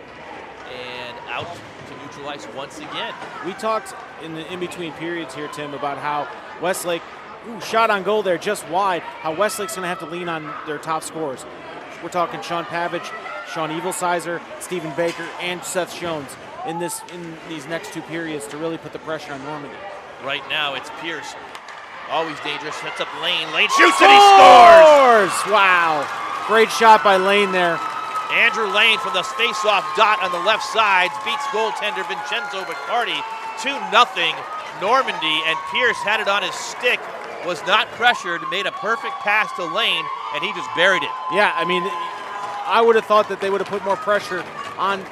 [SPEAKER 1] and out to neutral ice once again.
[SPEAKER 2] We talked in the in-between periods here, Tim, about how Westlake, shot on goal there just wide, how Westlake's going to have to lean on their top scorers. We're talking Sean Pavich, Sean Evilsizer, Stephen Baker, and Seth Jones in these next two periods to really put the pressure on Normandy.
[SPEAKER 1] Right now, it's Pierce. Always dangerous. Sets up Lane. Lane shoots and he scores!
[SPEAKER 2] Wow. Great shot by Lane there.
[SPEAKER 1] Andrew Lane from the face-off dot on the left side beats goaltender Vincenzo Baccardi 2-0. Normandy, and Pierce had it on his stick, was not pressured, made a perfect pass to Lane, and he just buried it.
[SPEAKER 2] Yeah, I mean, I would have thought that they would have put more pressure on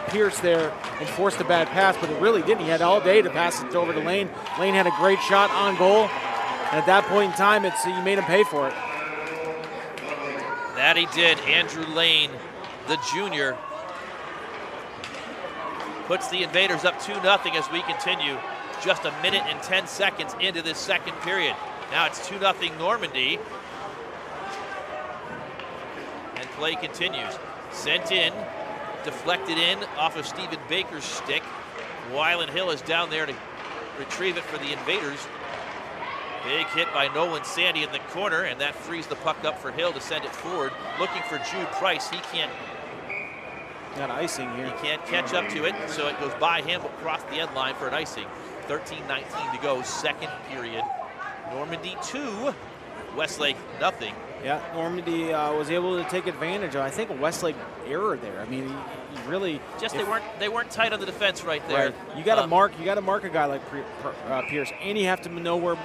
[SPEAKER 2] Pierce there and forced a bad pass, but it really didn't. He had all day to pass it over to Lane. Lane had a great shot on goal, and at that point in time, you made him pay for it.
[SPEAKER 1] That he did. Andrew Lane, the junior, puts the Invaders up 2-0 as we continue just 1 minute and 10 seconds into this second period. Now it's 2-0 Normandy. And play continues. Sent in, deflected in off of Stephen Baker's stick. Wyland Hill is down there to retrieve it for the Invaders. Big hit by Nolan Sandy in the corner, and that frees the puck up for Hill to send it forward. Looking for Jude Price. He can't.
[SPEAKER 2] Got icing here.
[SPEAKER 1] He can't catch up to it, so it goes by him across the end line for an icing. 13:19 to go, second period. Normandy 2, Westlake nothing.
[SPEAKER 2] Yeah, Normandy was able to take advantage of, I think, a Westlake error there. I mean, he really
[SPEAKER 1] just they weren't tight on the defense right there.
[SPEAKER 2] Right. You got to mark a guy like Pierce, and you have to know where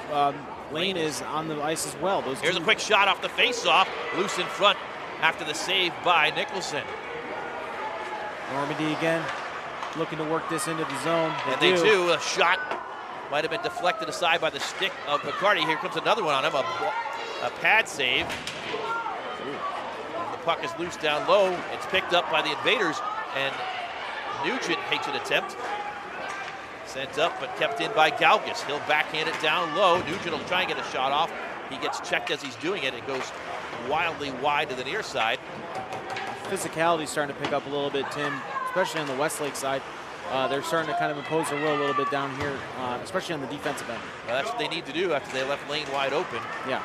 [SPEAKER 2] Lane is on the ice as well.
[SPEAKER 1] Here's a quick shot off the face-off, loose in front after the save by Nicholson.
[SPEAKER 2] Normandy again, looking to work this into the zone.
[SPEAKER 1] They do. A shot might have been deflected aside by the stick of Baccardi. Here comes another one on him, a pad save. The puck is loose down low. It's picked up by the Invaders, and Nugent makes an attempt. Sent up, but kept in by Galgus. He'll backhand it down low. Nugent will try and get a shot off. He gets checked as he's doing it. It goes wildly wide to the near side.
[SPEAKER 2] Physicality starting to pick up a little bit, Tim, especially on the Westlake side. They're starting to kind of impose their will a little bit down here, especially on the defensive end.
[SPEAKER 1] Well, that's what they need to do after they left Lane wide open.
[SPEAKER 2] Yeah.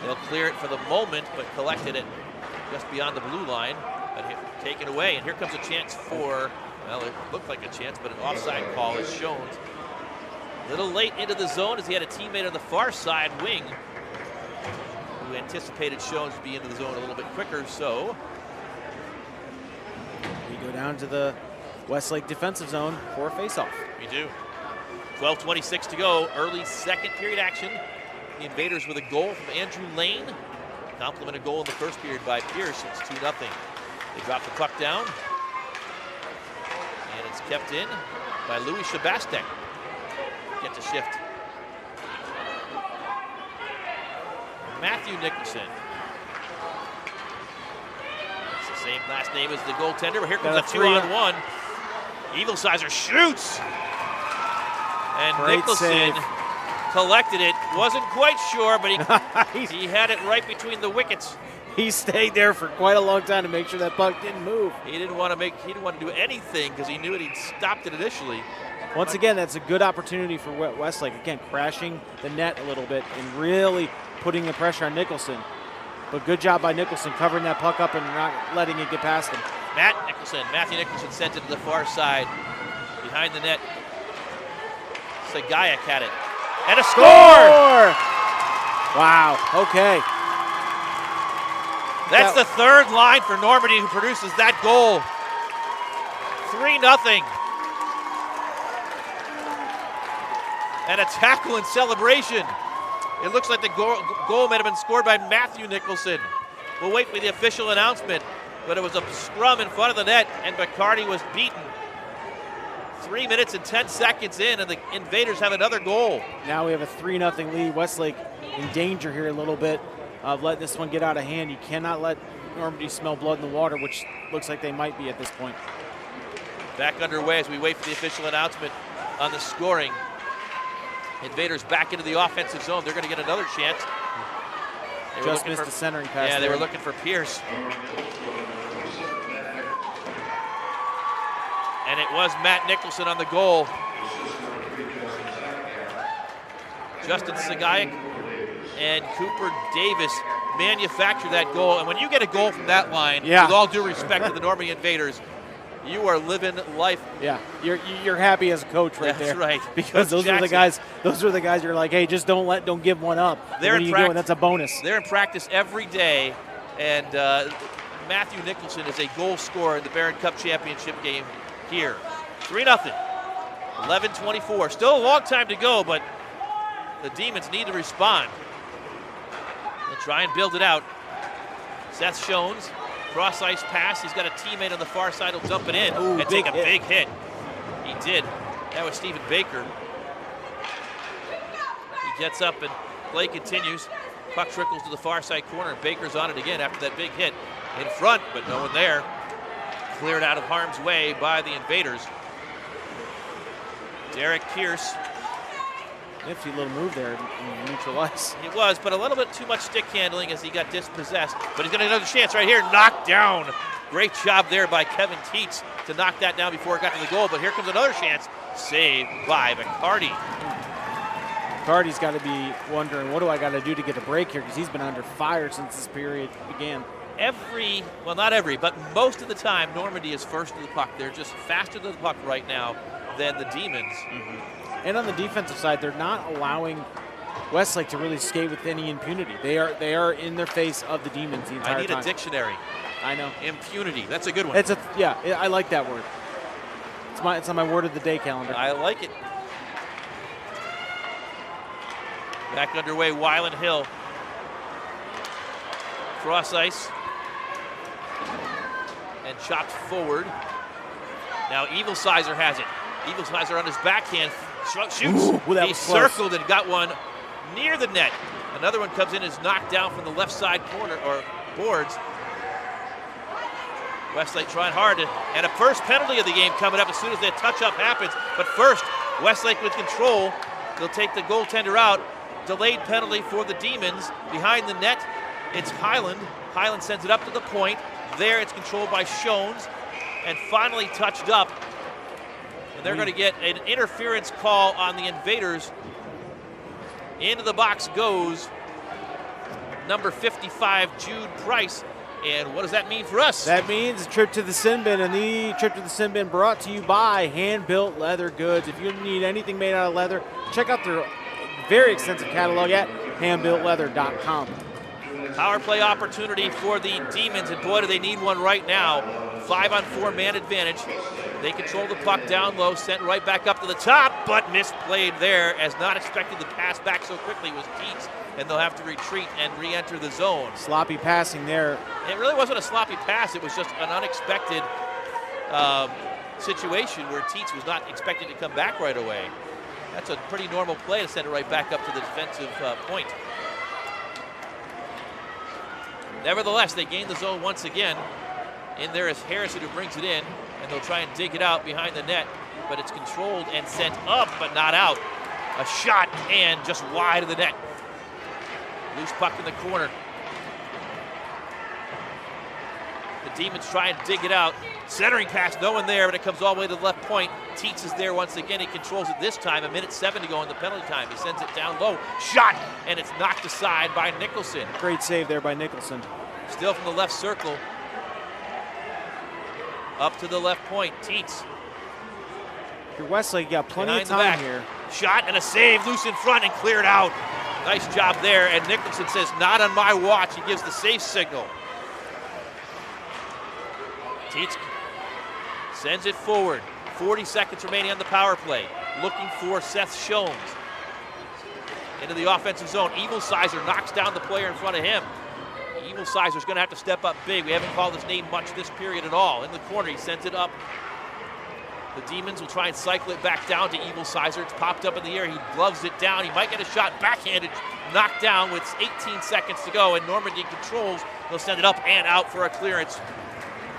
[SPEAKER 1] They'll clear it for the moment, but collected it just beyond the blue line. But taken away, and here comes a chance for, well, it looked like a chance, but an offside call is shown. A little late into the zone as he had a teammate on the far side wing who anticipated Jones to be into the zone a little bit quicker, so.
[SPEAKER 2] We go down to the Westlake defensive zone for a faceoff.
[SPEAKER 1] We do. 12:26 to go, early second period action. The Invaders with a goal from Andrew Lane. Complemented goal in the first period by Pierce. It's 2-0. They drop the puck down. And it's kept in by Louis Shabastek. Get to shift. Matthew Nicholson. It's the same last name as the goaltender, but here comes a 2-on-1. Evilsizer shoots. And
[SPEAKER 2] Great
[SPEAKER 1] Nicholson
[SPEAKER 2] save.
[SPEAKER 1] Collected it. Wasn't quite sure, but he had it right between the wickets.
[SPEAKER 2] He stayed there for quite a long time to make sure that puck didn't move.
[SPEAKER 1] He didn't want to do anything because he knew he'd stopped it initially.
[SPEAKER 2] Once again, that's a good opportunity for Westlake. Again, crashing the net a little bit and really putting the pressure on Nicholson. But good job by Nicholson covering that puck up and not letting it get past him.
[SPEAKER 1] Matthew Nicholson sent it to the far side behind the net. Sagayak had it. And a score!
[SPEAKER 2] Wow, okay.
[SPEAKER 1] That's the third line for Normandy who produces that goal. 3-0. And a tackle and celebration. It looks like the goal might have been scored by Matthew Nicholson. We'll wait for the official announcement, but it was a scrum in front of the net, and Baccardi was beaten. 3 minutes and 10 seconds in, and the Invaders have another goal.
[SPEAKER 2] Now we have a 3-0 lead. Westlake in danger here a little bit of letting this one get out of hand. You cannot let Normandy smell blood in the water, which looks like they might be at this point.
[SPEAKER 1] Back underway as we wait for the official announcement on the scoring. Invaders back into the offensive zone. They're going to get another chance.
[SPEAKER 2] Just missed the centering pass.
[SPEAKER 1] Yeah, they were looking for Pierce. And it was Matt Nicholson on the goal. Justin Sagayak and Cooper Davis manufactured that goal. And when you get a goal from that line, with all due respect to the Normandy Invaders, you are living life.
[SPEAKER 2] Yeah, you're happy as a coach right there.
[SPEAKER 1] That's right.
[SPEAKER 2] Because those are the guys. Those are the guys you're like, hey, just don't give one up.
[SPEAKER 1] They're in
[SPEAKER 2] practice. That's a bonus.
[SPEAKER 1] They're in practice every day, and Matthew Nicholson is a goal scorer in the Barron Cup Championship game here. 3-0. 11:24. Still a long time to go, but the Demons need to respond. They'll try and build it out. Seth Shones. Cross ice pass. He's got a teammate on the far side. He'll dump it in and take a big hit. He did. That was Stephen Baker. He gets up and play continues. Puck trickles to the far side corner. Baker's on it again after that big hit. In front, but no one there. Cleared out of harm's way by the Invaders. Derek Pierce.
[SPEAKER 2] Nifty little move there in neutral ice.
[SPEAKER 1] It was, but a little bit too much stick handling as he got dispossessed. But he's got another chance right here. Knocked down. Great job there by Kevin Teets to knock that down before it got to the goal. But here comes another chance. Saved by McCarty.
[SPEAKER 2] McCarty's got to be wondering, what do I got to do to get a break here? Because he's been under fire since this period began.
[SPEAKER 1] Well, not every, but most of the time, Normandy is first to the puck. They're just faster to the puck right now than the Demons.
[SPEAKER 2] And on the defensive side, they're not allowing Westlake to really skate with any impunity. They are in their face of the Demons the entire time.
[SPEAKER 1] I need a dictionary.
[SPEAKER 2] I know.
[SPEAKER 1] Impunity. That's a good one.
[SPEAKER 2] I like that word. It's on my word of the day calendar.
[SPEAKER 1] I like it. Back underway, Wyland Hill. Cross ice. And chopped forward. Now Evil Sizer has it. Evil Sizer on his backhand. Shoots.
[SPEAKER 2] Ooh,
[SPEAKER 1] he circled and got one near the net. Another one comes in, is knocked down from the left side corner or boards. Westlake trying hard, and a first penalty of the game coming up as soon as that touch-up happens. But first, Westlake with control. They'll take the goaltender out. Delayed penalty for the Demons. Behind the net, it's Highland. Highland sends it up to the point. There, it's controlled by Shones, and finally touched up. And they're going to get an interference call on the Invaders. Into the box goes number 55, Jude Price. And what does that mean for us?
[SPEAKER 2] That means a trip to the sin bin, and the trip to the sin bin brought to you by Hand-Built Leather Goods. If you need anything made out of leather, check out their very extensive catalog at handbuiltleather.com.
[SPEAKER 1] Power play opportunity for the Demons, and boy, do they need one right now. 5-on-4 man advantage. They control the puck down low, sent right back up to the top, but misplayed there, as not expected to pass back so quickly was Teets, and they'll have to retreat and re-enter the zone.
[SPEAKER 2] Sloppy passing there.
[SPEAKER 1] It really wasn't a sloppy pass. It was just an unexpected situation where Teets was not expected to come back right away. That's a pretty normal play to send it right back up to the defensive point. Nevertheless, they gain the zone once again. In there is Harrison who brings it in, and they'll try and dig it out behind the net, but it's controlled and sent up, but not out. A shot and just wide of the net. Loose puck in the corner. The Demons try and dig it out. Centering pass, no one there, but it comes all the way to the left point. Teets is there once again. He controls it this time. 1:07 to go in the penalty time. He sends it down low. Shot, and it's knocked aside by Nicholson.
[SPEAKER 2] Great save there by Nicholson.
[SPEAKER 1] Still from the left circle. Up to the left point, Teets.
[SPEAKER 2] Your Westlake got plenty
[SPEAKER 1] Behind
[SPEAKER 2] of time here.
[SPEAKER 1] Shot and a save, loose in front and cleared out. Nice job there, and Nicholson says, not on my watch. He gives the safe signal. Teets sends it forward. 40 seconds remaining on the power play. Looking for Seth Shones. Into the offensive zone. Evil Sizer knocks down the player in front of him. Evil Sizer's going to have to step up big. We haven't called his name much this period at all. In the corner, he sends it up. The Demons will try and cycle it back down to Evil Sizer. It's popped up in the air. He gloves it down. He might get a shot backhanded, knocked down with 18 seconds to go, and Normandy controls. They'll send it up and out for a clearance.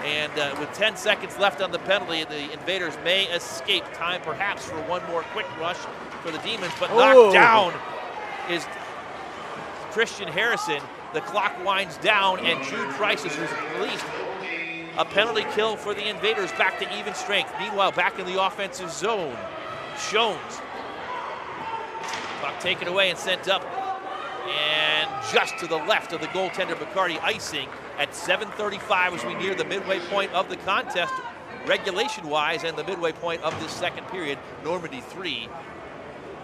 [SPEAKER 1] And with 10 seconds left on the penalty, the Invaders may escape. Time perhaps for one more quick rush for the Demons, but knocked down is Christian Harrison. The clock winds down, and Jude Price is released. A penalty kill for the Invaders, back to even strength. Meanwhile, back in the offensive zone, Shones. Clock taken away and sent up. And just to the left of the goaltender, Bacardi, icing at 7:35 as we near the midway point of the contest, regulation-wise, and the midway point of this second period. Normandy 3,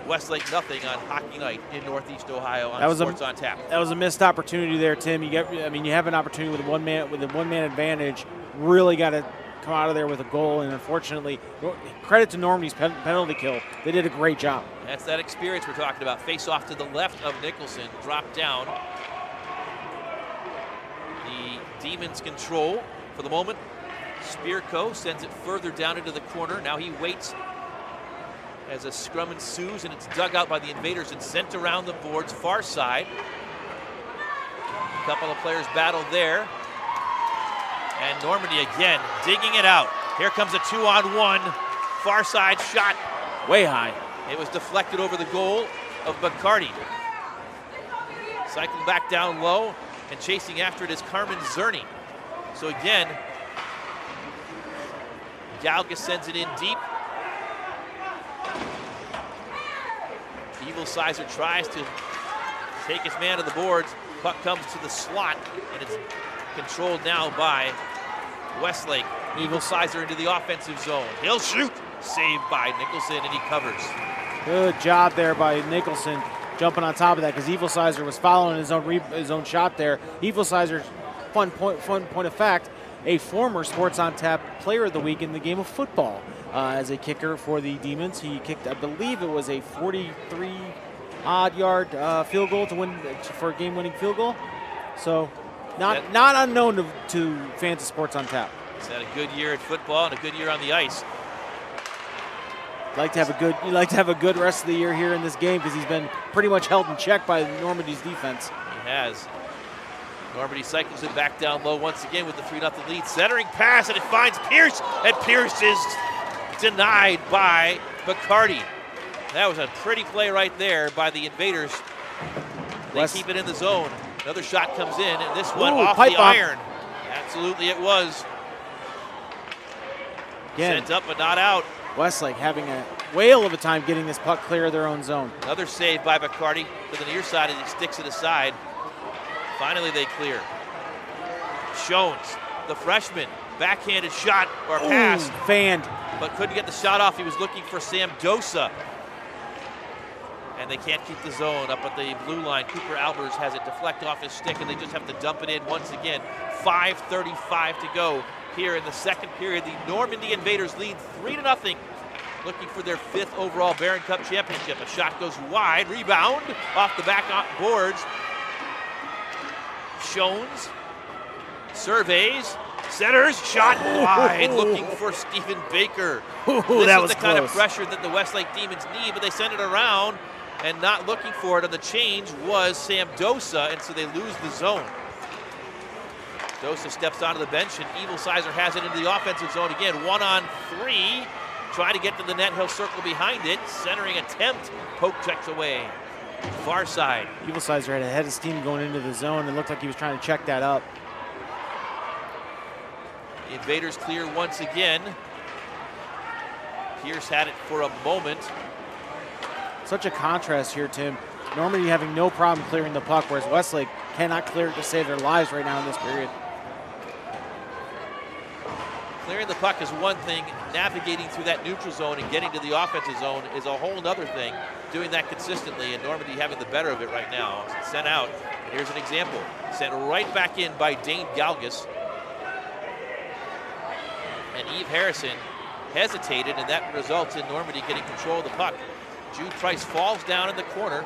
[SPEAKER 1] Westlake nothing on hockey night in Northeast Ohio on Sports on Tap.
[SPEAKER 2] That was a missed opportunity there, Tim. You have an opportunity with a one-man advantage. Really got to come out of there with a goal, and unfortunately, credit to Normandy's penalty kill. They did a great job.
[SPEAKER 1] That's that experience we're talking about. Face off to the left of Nicholson, drop down. The Demons control for the moment. Spearco sends it further down into the corner. Now he waits as a scrum ensues, and it's dug out by the Invaders and sent around the boards far side. A couple of players battled there. And Normandy again digging it out. Here comes a 2-on-1 far side shot.
[SPEAKER 2] Way high.
[SPEAKER 1] It was deflected over the goal of Bacardi. Cycling back down low and chasing after it is Carmen Zerny. So again, Galgas sends it in deep. Evil Sizer tries to take his man to the boards. Puck comes to the slot, and it's controlled now by Westlake. Evil Sizer into the offensive zone. He'll shoot. Saved by Nicholson, and he covers.
[SPEAKER 2] Good job there by Nicholson, jumping on top of that, because Evil Sizer was following his own shot there. Evil Sizer, fun point of fact, a former Sports on Tap Player of the Week in the game of football as a kicker for the Demons. He kicked, I believe it was a 43-odd yard field goal to win for a game-winning field goal. So, not unknown to fans of Sports on Tap.
[SPEAKER 1] He's had a good year at football and a good year on the ice.
[SPEAKER 2] You'd like to have a good rest of the year here in this game, because he's been pretty much held in check by Normandy's defense.
[SPEAKER 1] He has. Normandy cycles it back down low once again with the 3-0 lead. Centering pass, and it finds Pierce, and Pierce is denied by Bacardi. That was a pretty play right there by the Invaders. They keep it in the zone. Another shot comes in, and this one off the iron. Absolutely it was.
[SPEAKER 2] Again,
[SPEAKER 1] sent up but not out.
[SPEAKER 2] Westlake having a whale of a time getting this puck clear of their own zone.
[SPEAKER 1] Another save by Bacardi to the near side as he sticks it aside. Finally they clear. Shones, the freshman, backhanded shot or pass.
[SPEAKER 2] Fanned.
[SPEAKER 1] But couldn't get the shot off. He was looking for Sam Dosa. And they can't keep the zone up at the blue line. Cooper Albers has it deflect off his stick, and they just have to dump it in once again. 5:35 to go here in the second period. The Normandy Invaders lead 3-0, looking for their 5th overall Barron Cup championship. A shot goes wide, rebound off the back boards. Shones surveys, centers, shot wide, looking for Stephen Baker. This is the kind of pressure that the Westlake Demons need, but they send it around, and not looking for it on the change was Sam Dosa, and so they lose the zone. Dosa steps onto the bench, and Evil Sizer has it into the offensive zone again. 1-on-3, trying to get to the net. He'll circle behind it. Centering attempt, poke checks away. Far side.
[SPEAKER 2] Evil Sizer had a head of steam going into the zone, and looked like he was trying to check that up.
[SPEAKER 1] The Invaders clear once again. Pierce had it for a moment.
[SPEAKER 2] Such a contrast here, Tim. Normandy having no problem clearing the puck, whereas Westlake cannot clear it to save their lives right now in this period.
[SPEAKER 1] Clearing the puck is one thing. Navigating through that neutral zone and getting to the offensive zone is a whole other thing. Doing that consistently, and Normandy having the better of it right now. Sent out, and here's an example. Sent right back in by Dane Galgas. And Eve Harrison hesitated, and that results in Normandy getting control of the puck. Jude Price falls down in the corner.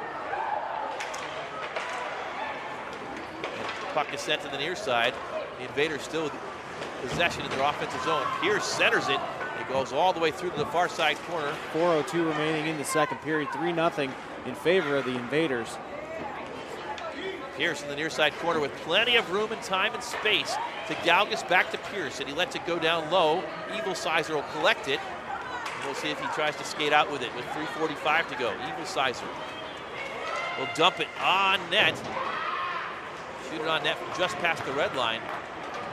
[SPEAKER 1] And the puck is sent to the near side. The Invaders still with possession in their offensive zone. Pierce centers it. It goes all the way through to the far side corner.
[SPEAKER 2] 4:02 remaining in the second period. 3-0 in favor of the Invaders.
[SPEAKER 1] Pierce in the near side corner with plenty of room and time and space to Galgas back to Pierce, and he lets it go down low. Evil Sizer will collect it. We'll see if he tries to skate out with it with 3:45 to go. Eagle-Sizer will dump it on net. Shoot it on net from just past the red line.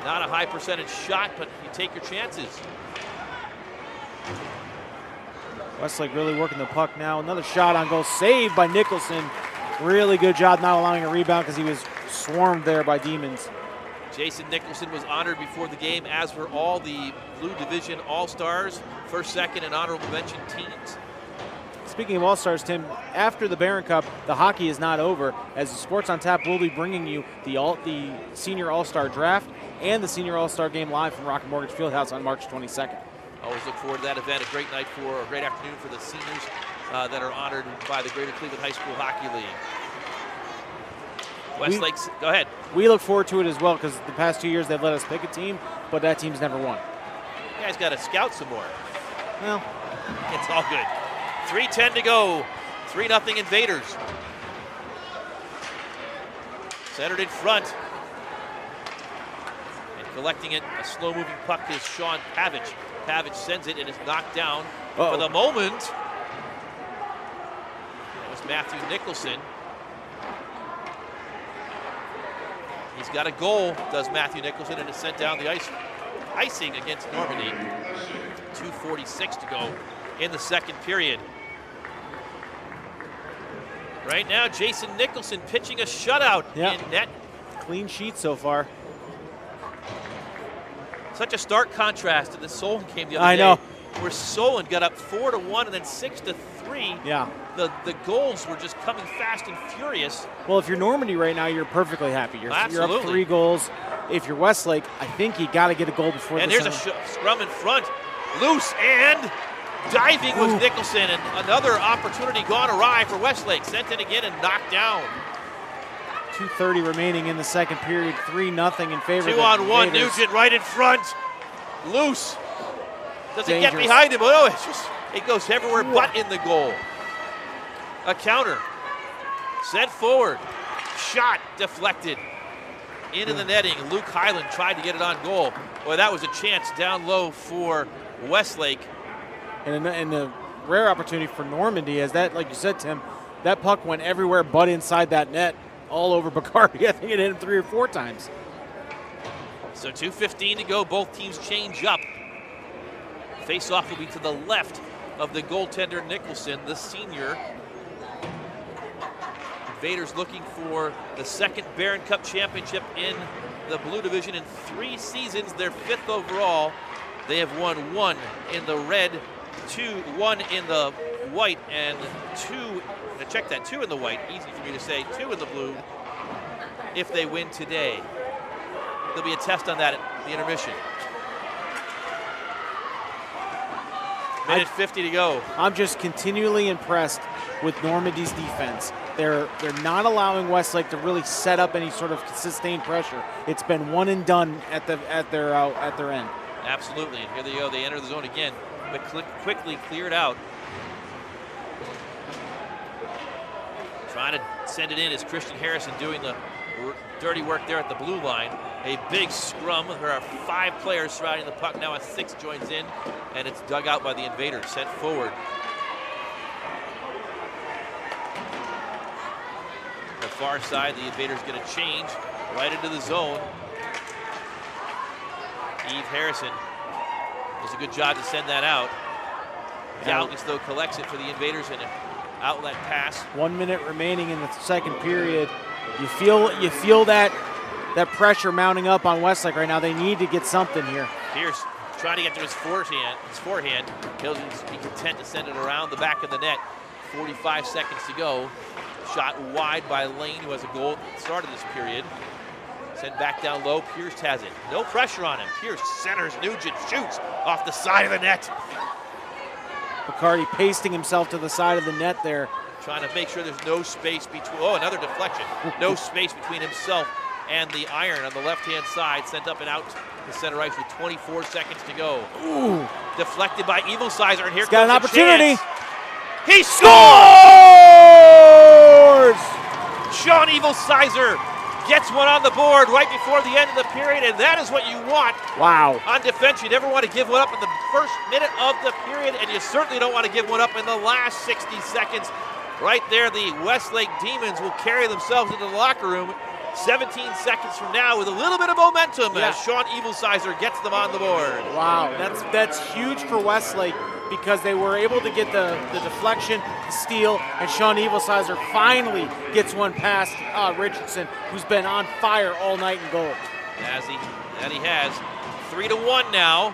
[SPEAKER 1] Not a high percentage shot, but you take your chances.
[SPEAKER 2] Westlake really working the puck now. Another shot on goal, saved by Nicholson. Really good job not allowing a rebound because he was swarmed there by Demons.
[SPEAKER 1] Jason Nicholson was honored before the game, as were all the Blue Division All-Stars, first, second, and honorable mention teams.
[SPEAKER 2] Speaking of All-Stars, Tim, after the Barron Cup, the hockey is not over, as the Sports on Tap will be bringing you the Senior All-Star Draft and the Senior All-Star Game live from Rocket Mortgage Fieldhouse on March 22nd.
[SPEAKER 1] Always look forward to that event. A great afternoon for the seniors that are honored by the Greater Cleveland High School Hockey League. Westlake's, go ahead.
[SPEAKER 2] We look forward to it as well, because the past 2 years they've let us pick a team, but that team's never won.
[SPEAKER 1] You guys got to scout some more.
[SPEAKER 2] Well,
[SPEAKER 1] it's all good. 3:10 to go. 3-0 Invaders. Centered in front. And collecting it, a slow-moving puck is Sean Pavich. Pavich sends it and is knocked down for the moment. That was Matthew Nicholson. He's got a goal, does Matthew Nicholson, and is sent down the ice. Icing against Normandy. 2:46 to go in the second period. Right now, Jason Nicholson pitching a shutout in net.
[SPEAKER 2] Clean sheet so far.
[SPEAKER 1] Such a stark contrast in the Solon game the other day.
[SPEAKER 2] I know.
[SPEAKER 1] Where Solon got up 4-1 and then 6-3.
[SPEAKER 2] Yeah.
[SPEAKER 1] The goals were just coming fast and furious.
[SPEAKER 2] Well, if you're Normandy right now, you're perfectly happy. You're up 3 goals. If you're Westlake, I think you got to get a goal before
[SPEAKER 1] and
[SPEAKER 2] this.
[SPEAKER 1] And there's a scrum in front. Loose and diving was Nicholson, and another opportunity gone awry for Westlake. Sent in again and knocked down.
[SPEAKER 2] 2:30 remaining in the second period. 3-0 in favor of the
[SPEAKER 1] 2-on-1.
[SPEAKER 2] Invaders.
[SPEAKER 1] Nugent right in front. Loose. Doesn't
[SPEAKER 2] Dangerous.
[SPEAKER 1] get behind him. Oh, it goes everywhere but in the goal. A counter. Sent forward. Shot deflected. Into the netting. Luke Highland tried to get it on goal. Boy, that was a chance down low for Westlake.
[SPEAKER 2] And the rare opportunity for Normandy, as that, like you said, Tim, that puck went everywhere but inside that net, all over Bacardi. I think it hit him 3 or 4 times.
[SPEAKER 1] So 2:15 to go. Both teams change up. Face-off will be to the left of the goaltender Nicholson, the senior. Invaders looking for the second Barron Cup championship in the Blue Division in 3 seasons. They're 5th overall. They have won 1 in the red, 1 in the white, and 2, check that, 2 in the white, easy for me to say, 2 in the blue if they win today. There'll be a test on that at the intermission. Minute 50 to go.
[SPEAKER 2] I'm just continually impressed with Normandy's defense. They're not allowing Westlake to really set up any sort of sustained pressure. It's been one and done at their end.
[SPEAKER 1] Absolutely, and here they go. They enter the zone again, but quickly cleared out. Trying to send it in is Christian Harrison doing the dirty work there at the blue line. A big scrum. There are 5 players surrounding the puck now. A 6th joins in, and it's dug out by the Invaders. Sent forward. The far side, the Invaders get a change right into the zone. Eve Harrison does a good job to send that out. Doubtless, though, collects it for the Invaders in an outlet pass.
[SPEAKER 2] 1 minute remaining in the second period. You feel that pressure mounting up on Westlake right now. They need to get something here.
[SPEAKER 1] Pierce trying to get to his forehand. He'll be content to send it around the back of the net. 45 seconds to go. Shot wide by Lane, who has a goal at the start of this period. Sent back down low. Pierce has it. No pressure on him. Pierce centers. Nugent shoots off the side of the net.
[SPEAKER 2] Bacardi pasting himself to the side of the net there.
[SPEAKER 1] Trying to make sure there's no space between. Oh, another deflection. No space between himself and the iron on the left-hand side. Sent up and out to center ice with 24 seconds to go.
[SPEAKER 2] Ooh.
[SPEAKER 1] Deflected by Eagle-Sizer, and here
[SPEAKER 2] He's got an opportunity.
[SPEAKER 1] He scores! Sean Eagle-Sizer gets one on the board right before the end of the period, and that is what you want.
[SPEAKER 2] Wow.
[SPEAKER 1] On defense, you never want to give one up in the first minute of the period, and you certainly don't want to give one up in the last 60 seconds. Right there, the Westlake Demons will carry themselves into the locker room 17 seconds from now with a little bit of momentum as Sean Evilsizer gets them on the board.
[SPEAKER 2] Wow, that's huge for Westlake because they were able to get the deflection, the steal, and Sean Evilsizer finally gets one past Richardson, who's been on fire all night in goal.
[SPEAKER 1] As he has. 3-1 now.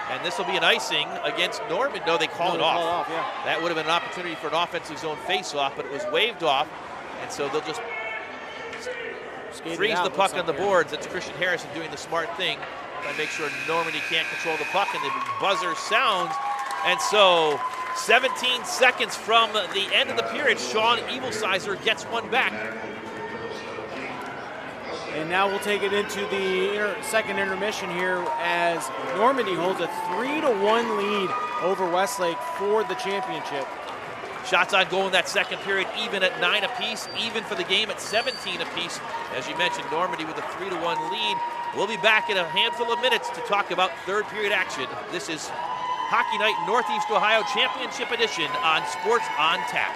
[SPEAKER 1] And this will be an icing against Norman. No, they call it off. That would have been an opportunity for an offensive zone face-off, but it was waved off. And so they'll just freeze the puck on the boards. That's Christian Harrison doing the smart thing. Trying to make sure Normandy can't control the puck, and the buzzer sounds. And so 17 seconds from the end of the period, Sean Evilsizer gets one back.
[SPEAKER 2] And now we'll take it into the second intermission here as Normandy holds a 3-1 lead over Westlake for the championship.
[SPEAKER 1] Shots on goal in that second period, even at 9 apiece, even for the game at 17 apiece. As you mentioned, Normandy with a 3-1 lead. We'll be back in a handful of minutes to talk about third period action. This is Hockey Night Northeast Ohio Championship Edition on Sports on Tap.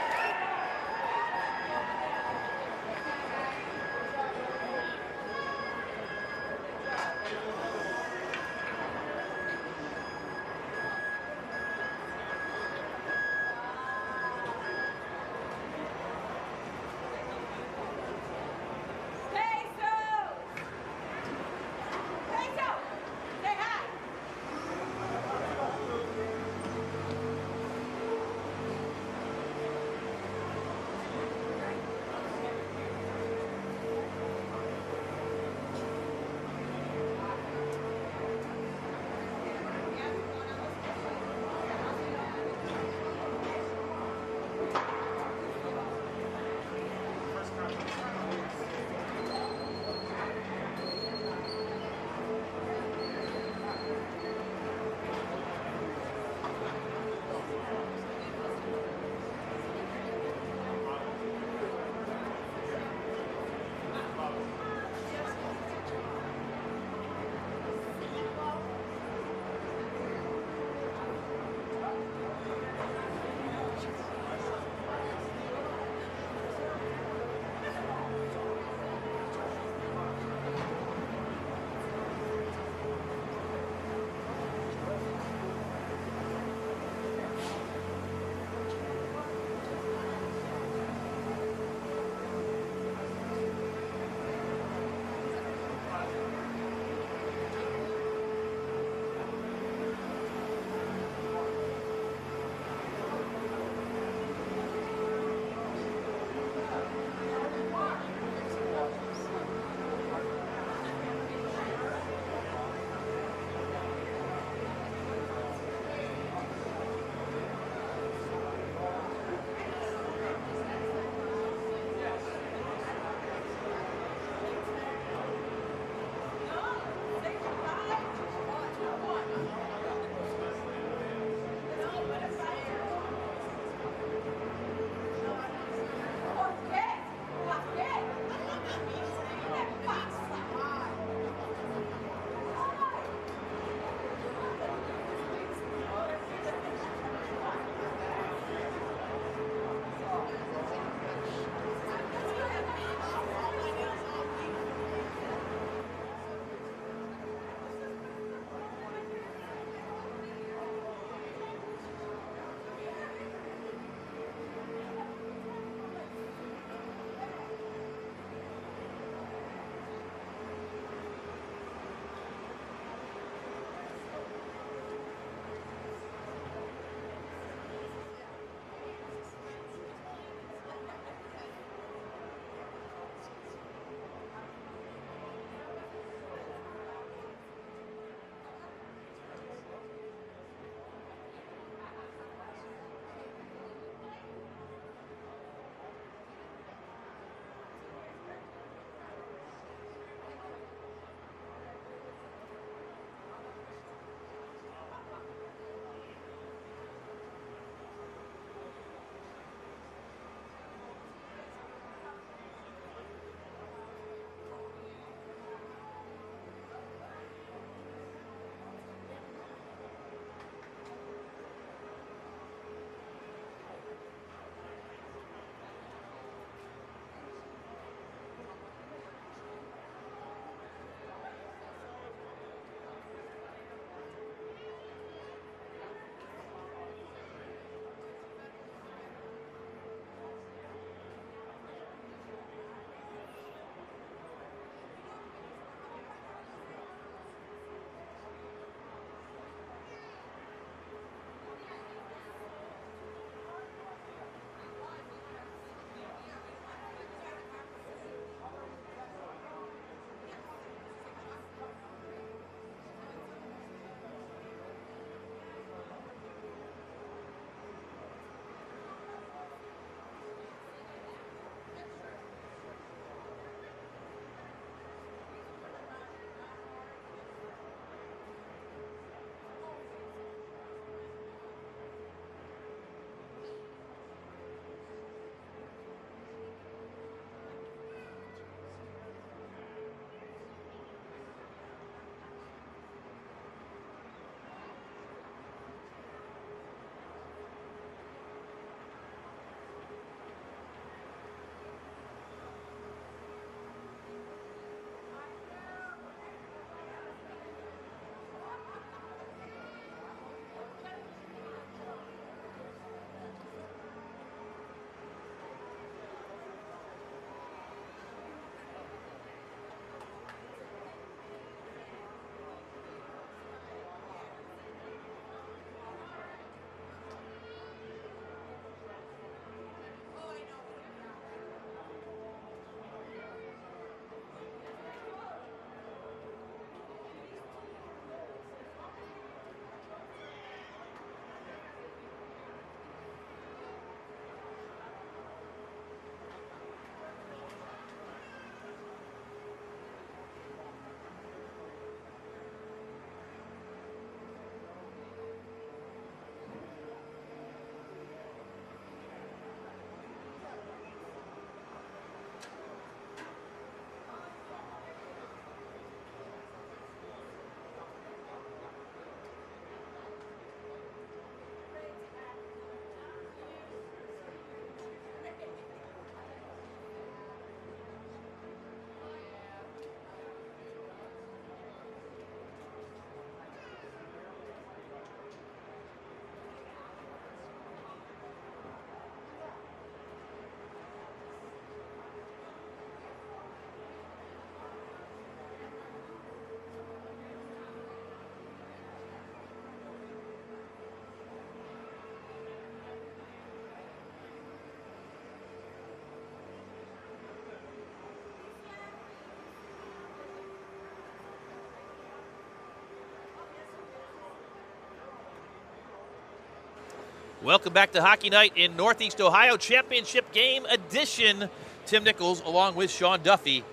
[SPEAKER 1] Welcome back to Hockey Night in Northeast Ohio, Championship Game Edition. Tim Nichols along with Sean Duffy.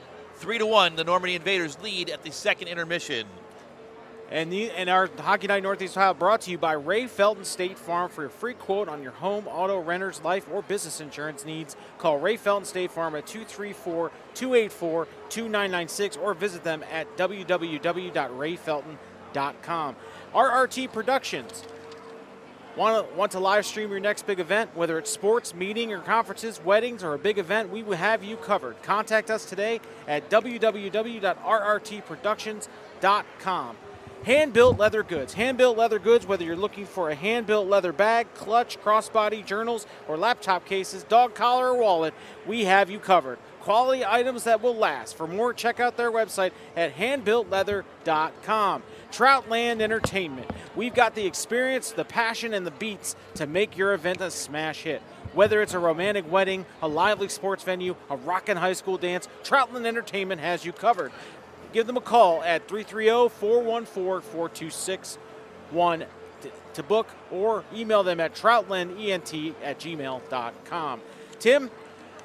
[SPEAKER 1] 3-1, the Normandy Invaders lead at the second intermission.
[SPEAKER 2] And our Hockey Night Northeast Ohio brought to you by Ray Felton State Farm. For a free quote on your home, auto, renter's, life, or business insurance needs, call Ray Felton State Farm at 234-284-2996 or visit them at www.rayfelton.com. RRT Productions. Want to live stream your next big event? Whether it's sports, meeting, or conferences, weddings, or a big event, we will have you covered. Contact us today at www.rrtproductions.com. Hand-built leather goods. Hand-built leather goods, whether you're looking for a hand-built leather bag, clutch, crossbody, journals, or laptop cases, dog collar, or wallet, we have you covered. Quality items that will last. For more, check out their website at handbuiltleather.com. Troutland Entertainment. We've got the experience, the passion, and the beats to make your event a smash hit. Whether it's a romantic wedding, a lively sports venue, a rockin' high school dance, Troutland Entertainment has you covered. Give them a call at 330-414-4261 to book, or email them at troutlandent@gmail.com. Tim,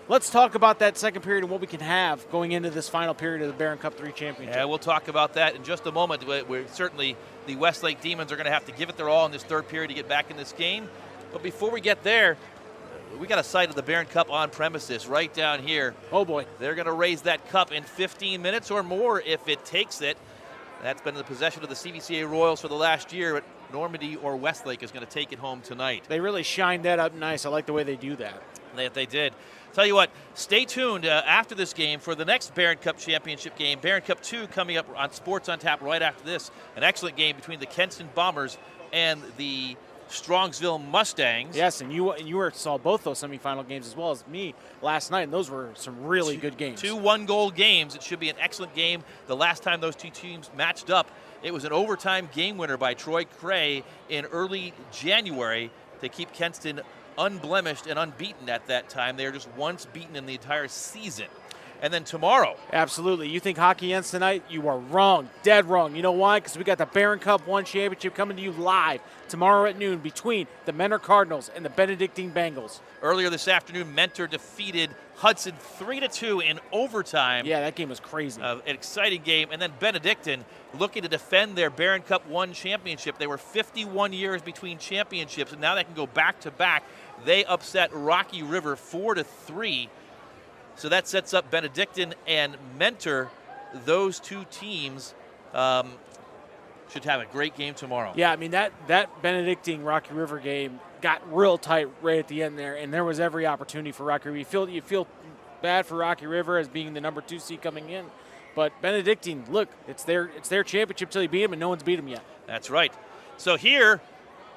[SPEAKER 2] let's talk about that second period and what we can have going into this final period of the Barron Cup 3 Championship.
[SPEAKER 1] Yeah, we'll talk about that in just a moment. Certainly the Westlake Demons are going to have to give it their all in this third period to get back in this game. But before we get there, we got a sight of the Barron Cup on premises right down here.
[SPEAKER 2] Oh, boy.
[SPEAKER 1] They're going to raise that cup in 15 minutes or more if it takes it. That's been in the possession of the CVCA Royals for the last year, but Normandy or Westlake is going to take it home tonight.
[SPEAKER 2] They really shined that up nice. I like the way they do that.
[SPEAKER 1] They did. Tell you what, stay tuned after this game for the next Barron Cup Championship game. Barron Cup 2 coming up on Sports on Tap right after this. An excellent game between the Kenston Bombers and the Strongsville Mustangs.
[SPEAKER 2] Yes, and you saw both those semifinal games as well as me last night, and those were some really good games.
[SPEAKER 1] 2 one-goal games. It should be an excellent game. The last time those two teams matched up, it was an overtime game winner by Troy Cray in early January to keep Kenston unblemished and unbeaten at that time. They were just once beaten in the entire season. And then tomorrow.
[SPEAKER 2] Absolutely. You think hockey ends tonight? You are wrong. Dead wrong. You know why? Because we got the Barron Cup 1 Championship coming to you live tomorrow at noon between the Mentor Cardinals and the Benedictine Bengals.
[SPEAKER 1] Earlier this afternoon, Mentor defeated Hudson 3-2 in overtime.
[SPEAKER 2] Yeah, that game was crazy.
[SPEAKER 1] An exciting game. And then Benedictine looking to defend their Barron Cup 1 championship. They were 51 years between championships, and now they can go back-to-back. They upset Rocky River 4-3. So that sets up Benedictine and Mentor. Those two teams should have a great game tomorrow.
[SPEAKER 2] Yeah, I mean, that Benedictine Rocky River game got real tight right at the end there, and there was every opportunity for Rocky River. You feel bad for Rocky River as being the number 2 seed coming in, but Benedictine, look, it's their championship till you beat them, and no one's beat them yet.
[SPEAKER 1] That's right. So here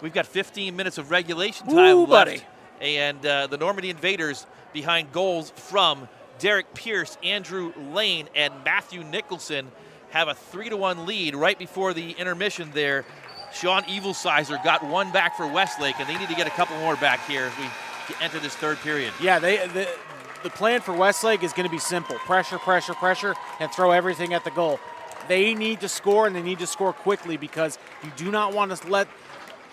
[SPEAKER 1] we've got 15 minutes of regulation time left,
[SPEAKER 2] buddy.
[SPEAKER 1] And the Normandy Invaders behind goals from Derek Pierce, Andrew Lane, and Matthew Nicholson have a 3-1 lead right before the intermission there. Sean Evilsizer got one back for Westlake, and they need to get a couple more back here as we enter this third period.
[SPEAKER 2] Yeah, the plan for Westlake is going to be simple. Pressure, pressure, pressure, and throw everything at the goal. They need to score, and they need to score quickly because you do not want to let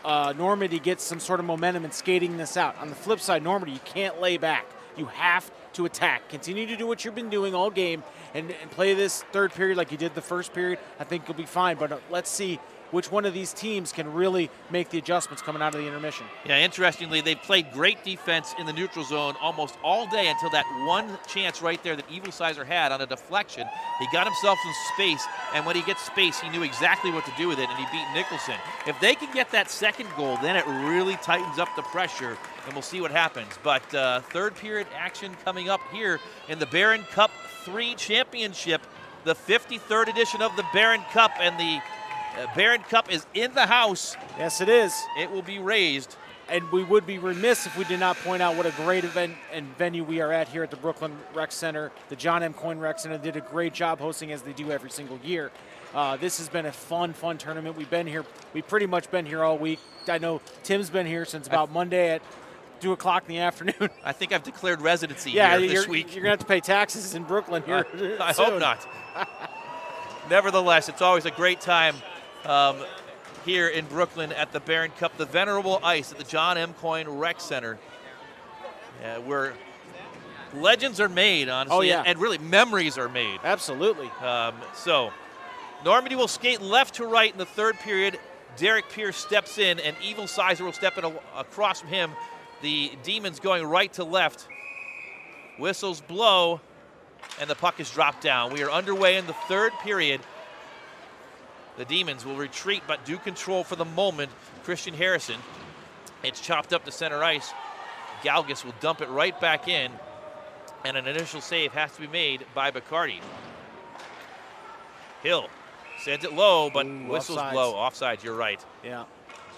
[SPEAKER 2] Normandy get some sort of momentum in skating this out. On the flip side, Normandy, you can't lay back. You have to attack. Continue to do what you've been doing all game and play this third period like you did the first period. I think you'll be fine, but let's see which one of these teams can really make the adjustments coming out of the intermission.
[SPEAKER 1] Yeah, interestingly, they've played great defense in the neutral zone almost all day until that one chance right there that Evilsizer had on a deflection. He got himself some space, and when he gets space, he knew exactly what to do with it, and he beat Nicholson. If they can get that second goal, then it really tightens up the pressure, and we'll see what happens. But third period action coming up here in the Barron Cup 3 Championship, the 53rd edition of the Barron Cup, and the Barron Cup is in the house.
[SPEAKER 2] Yes, it is.
[SPEAKER 1] It will be raised.
[SPEAKER 2] And we would be remiss if we did not point out what a great event and venue we are at here at the Brooklyn Rec Center. The John M. Coyne Rec Center did a great job hosting, as they do every single year. This has been a fun tournament. We've been here. We've pretty much been here all week. I know Tim's been here since about Monday at 2 o'clock in the afternoon.
[SPEAKER 1] I think I've declared residency here this week.
[SPEAKER 2] You're going to have to pay taxes in Brooklyn here
[SPEAKER 1] I hope not. Nevertheless, it's always a great time here in Brooklyn at the Barron Cup, the venerable ice at the John M. Coyne Rec Center, where legends are made, honestly,
[SPEAKER 2] Oh, yeah.
[SPEAKER 1] and really memories are made.
[SPEAKER 2] Absolutely.
[SPEAKER 1] So Normandy will skate left to right in the third period. Derek Pierce steps in, and Evil Sizer will step in across from him. The Demons going right to left. Whistles blow, and the puck is dropped down. We are underway in the third period. The Demons will retreat, but do control for the moment. Christian Harrison. It's chopped up to center ice. Galgus will dump it right back in, and an initial save has to be made by Bacardi. Hill sends it low, but whistles
[SPEAKER 2] offsides.
[SPEAKER 1] blow. Offside, you're right.
[SPEAKER 2] Yeah.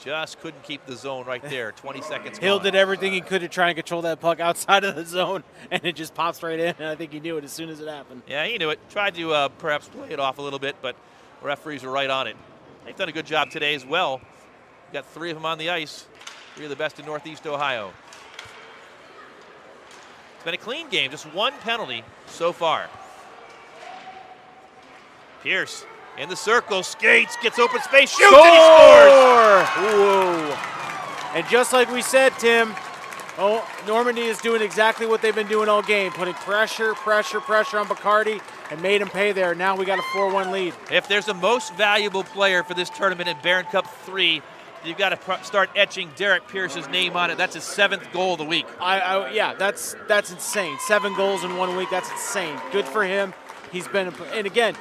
[SPEAKER 1] Just couldn't keep the zone right there. 20 seconds
[SPEAKER 2] Hill
[SPEAKER 1] gone.
[SPEAKER 2] did everything he could to try and control that puck outside of the zone, and it just pops right in, and I think he knew it as soon as it happened.
[SPEAKER 1] Yeah, he knew it. Tried to perhaps play it off a little bit, but referees are right on it. They've done a good job today as well. Got 3 of them on the ice. 3 of the best in Northeast Ohio. It's been a clean game, just 1 penalty so far. Pierce in the circle, skates, gets open space, shoots, and he scores!
[SPEAKER 2] Whoa. And just like we said, Tim, Normandy is doing exactly what they've been doing all game, putting pressure on Bacardi, and made him pay there. Now we got a 4-1 lead.
[SPEAKER 1] If there's a most valuable player for this tournament in Barron Cup 3, you've got to start etching Derek Pierce's name on it. That's his 7th goal of the week.
[SPEAKER 2] Yeah, that's insane. 7 goals in 1 week, that's insane. Good for him. He's been, and again,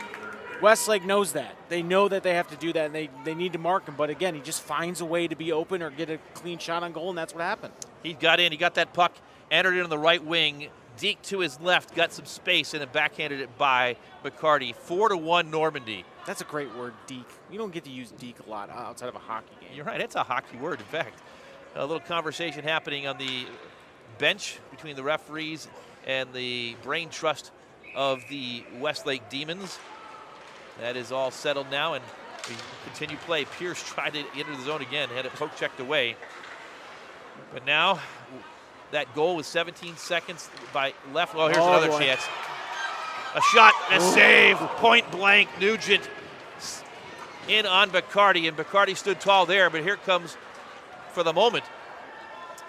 [SPEAKER 2] Westlake knows that. They know that they have to do that, and they need to mark him. But again, he just finds a way to be open or get a clean shot on goal, and that's what happened.
[SPEAKER 1] He got in, he got that puck, entered it on the right wing, deked to his left, got some space, and then backhanded it by Bacardi. 4-1 Normandy.
[SPEAKER 2] That's a great word, deke. You don't get to use deke a lot outside of a hockey game.
[SPEAKER 1] You're right, it's a hockey word, in fact. A little conversation happening on the bench between the referees and the brain trust of the Westlake Demons. That is all settled now, and we continue play. Pierce tried to enter the zone again, had it poke checked away. But now, that goal with 17 seconds by left. Well, here's another chance. A shot, a save, point blank. Nugent in on Bacardi, and Bacardi stood tall there, but here comes, for the moment,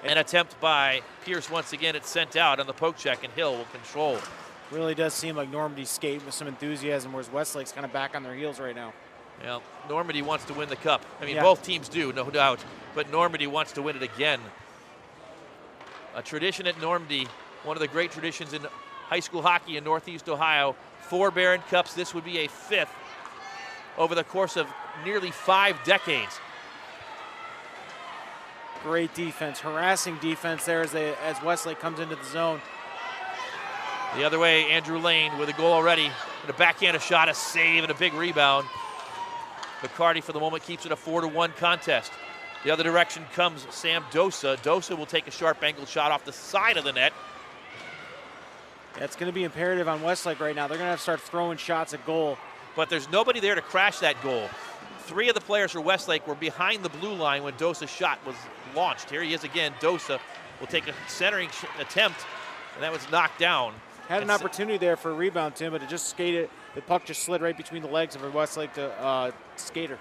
[SPEAKER 1] an attempt by Pierce once again. It's sent out on the poke check, and Hill will control.
[SPEAKER 2] Really does seem like Normandy's skating with some enthusiasm, whereas Westlake's kind of back on their heels right now.
[SPEAKER 1] Well, Normandy wants to win the cup. I mean, both teams do, no doubt, but Normandy wants to win it again. A tradition at Normandy, one of the great traditions in high school hockey in Northeast Ohio. 4 Barron Cups. This would be a 5th over the course of nearly 5 decades.
[SPEAKER 2] Great defense, harassing defense there as Westlake comes into the zone.
[SPEAKER 1] The other way, Andrew Lane with a goal already. And a backhand shot, a save, and a big rebound. Bacardi, for the moment, keeps it a 4-1 contest. The other direction comes Sam Dosa. Dosa will take a sharp angled shot off the side of the net.
[SPEAKER 2] That's going to be imperative on Westlake right now. They're going to have to start throwing shots at goal.
[SPEAKER 1] But there's nobody there to crash that goal. 3 of the players for Westlake were behind the blue line when Dosa's shot was launched. Here he is again. Dosa will take a centering attempt, and that was knocked down.
[SPEAKER 2] Had an opportunity there for a rebound, Tim, but it just skated. The puck just slid right between the legs of a Westlake skater.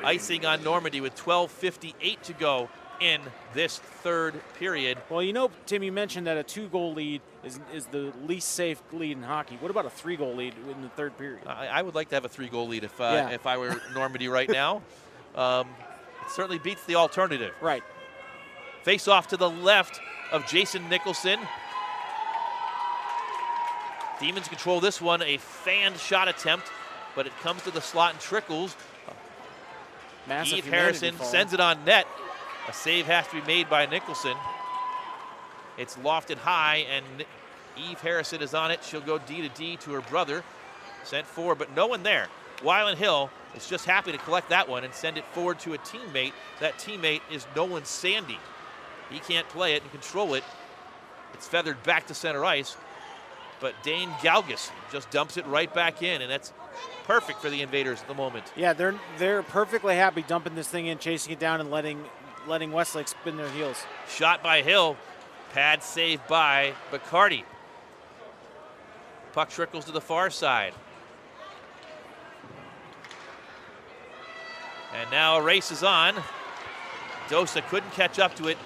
[SPEAKER 1] Icing on Normandy with 12:58 to go in this third period.
[SPEAKER 2] Well, you know, Tim, you mentioned that a 2-goal lead is the least safe lead in hockey. What about a 3-goal lead in the third period?
[SPEAKER 1] I would like to have a 3-goal lead if I were Normandy right now. It certainly beats the alternative.
[SPEAKER 2] Right.
[SPEAKER 1] Face off to the left of Jason Nicholson. Demons control this one, a fanned shot attempt, but it comes to the slot and trickles.
[SPEAKER 2] Massive
[SPEAKER 1] Eve Harrison sends it on net. A save has to be made by Nicholson. It's lofted high, and Eve Harrison is on it. She'll go D to D to her brother. Sent forward, but no one there. Wyland Hill is just happy to collect that one and send it forward to a teammate. That teammate is Nolan Sandy. He can't play it and control it. It's feathered back to center ice, but Dane Galgus just dumps it right back in, and that's perfect for the Invaders at the moment.
[SPEAKER 2] Yeah, they're perfectly happy dumping this thing in, chasing it down, and letting Westlake spin their heels.
[SPEAKER 1] Shot by Hill, pad save by Bacardi. Puck trickles to the far side. And now a race is on. Dosa couldn't catch up to it.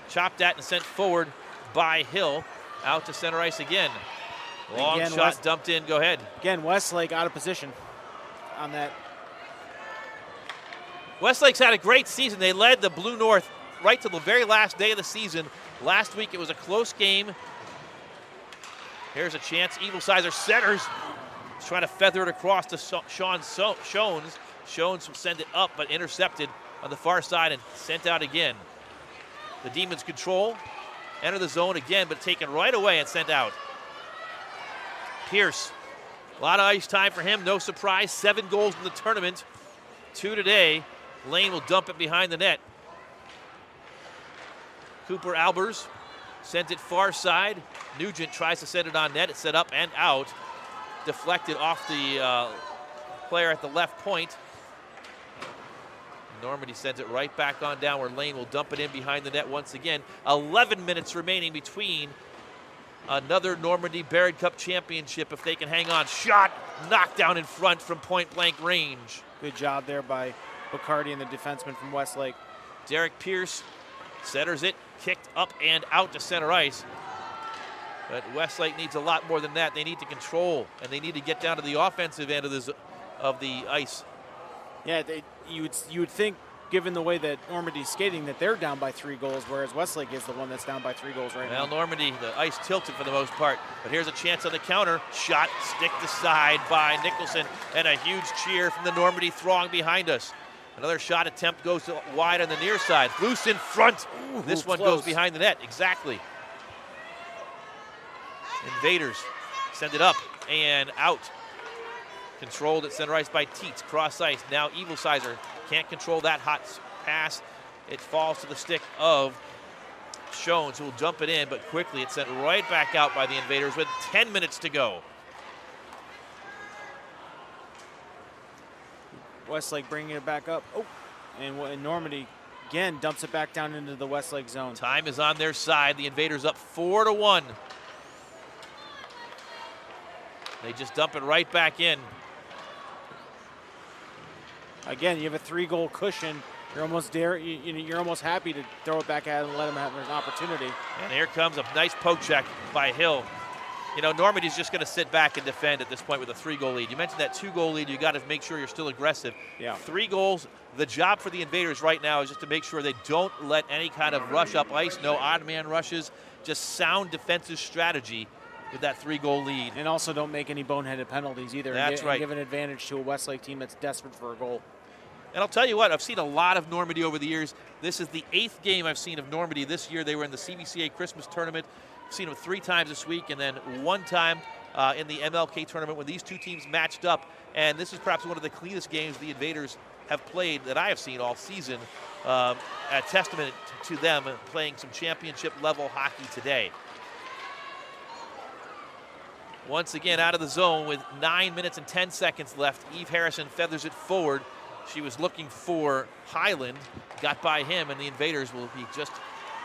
[SPEAKER 1] Chopped at and sent forward by Hill. Out to center ice again. Long shot dumped in. Go ahead.
[SPEAKER 2] Again, Westlake out of position on that.
[SPEAKER 1] Westlake's had a great season. They led the Blue North right to the very last day of the season. Last week it was a close game. Here's a chance. Evil Sizer centers. He's trying to feather it across to Sean Shones. Shones will send it up, but intercepted on the far side and sent out again. The Demons control, enter the zone again, but taken right away and sent out. Pierce, a lot of ice time for him, no surprise. 7 goals in the tournament, 2 today. Lane will dump it behind the net. Cooper Albers sends it far side. Nugent tries to send it on net. It's set up and out. Deflected off the player at the left point. Normandy sends it right back on down where Lane will dump it in behind the net once again. 11 minutes remaining between another Normandy Barron Cup championship if they can hang on. Shot knocked down in front from point blank range.
[SPEAKER 2] Good job there by Bacardi and the defenseman from Westlake.
[SPEAKER 1] Derek Pierce centers it, kicked up and out to center ice. But Westlake needs a lot more than that. They need to control, and they need to get down to the offensive end of the ice.
[SPEAKER 2] Yeah, you would think, given the way that Normandy's skating, that they're down by 3 goals, whereas Westlake is the one that's down by 3 goals right now.
[SPEAKER 1] Well, Normandy, the ice tilted for the most part, but here's a chance on the counter. Shot stick to side by Nicholson, and a huge cheer from the Normandy throng behind us. Another shot attempt goes wide on the near side. Loose in front.
[SPEAKER 2] Ooh,
[SPEAKER 1] this one
[SPEAKER 2] close.
[SPEAKER 1] goes behind the net. Exactly. Invaders send it up and out. Controlled at center ice by Teets. Cross ice. Now Evil Sizer can't control that hot pass. It falls to the stick of Shones, who will jump it in, but quickly it's sent right back out by the Invaders with 10 minutes to go.
[SPEAKER 2] Westlake bringing it back up. Oh, and Normandy again dumps it back down into the Westlake zone.
[SPEAKER 1] Time is on their side. The Invaders up 4-1. They just dump it right back in.
[SPEAKER 2] Again, you have a 3-goal cushion. You're almost you're almost happy to throw it back at him and let him have an opportunity.
[SPEAKER 1] And here comes a nice poke check by Hill. You know, Normandy's just going to sit back and defend at this point with a 3-goal lead. You mentioned that 2-goal lead. You got to make sure you're still aggressive.
[SPEAKER 2] Yeah.
[SPEAKER 1] 3 goals. The job for the Invaders right now is just to make sure they don't let any kind of rush up ice. No odd man rushes. Just sound defensive strategy with that 3-goal lead.
[SPEAKER 2] And also don't make any boneheaded penalties either.
[SPEAKER 1] That's right.
[SPEAKER 2] And give an advantage to a Westlake team that's desperate for a goal.
[SPEAKER 1] And I'll tell you what, I've seen a lot of Normandy over the years. This is the 8th game I've seen of Normandy this year. They were in the CBCA Christmas tournament. I've seen them 3 times this week, and then 1 time in the MLK tournament when these 2 teams matched up. And this is perhaps one of the cleanest games the Invaders have played that I have seen all season. A testament to them playing some championship level hockey today. Once again out of the zone with 9 minutes and 10 seconds left. Eve Harrison feathers it forward. She was looking for Highland, got by him, and the Invaders will be just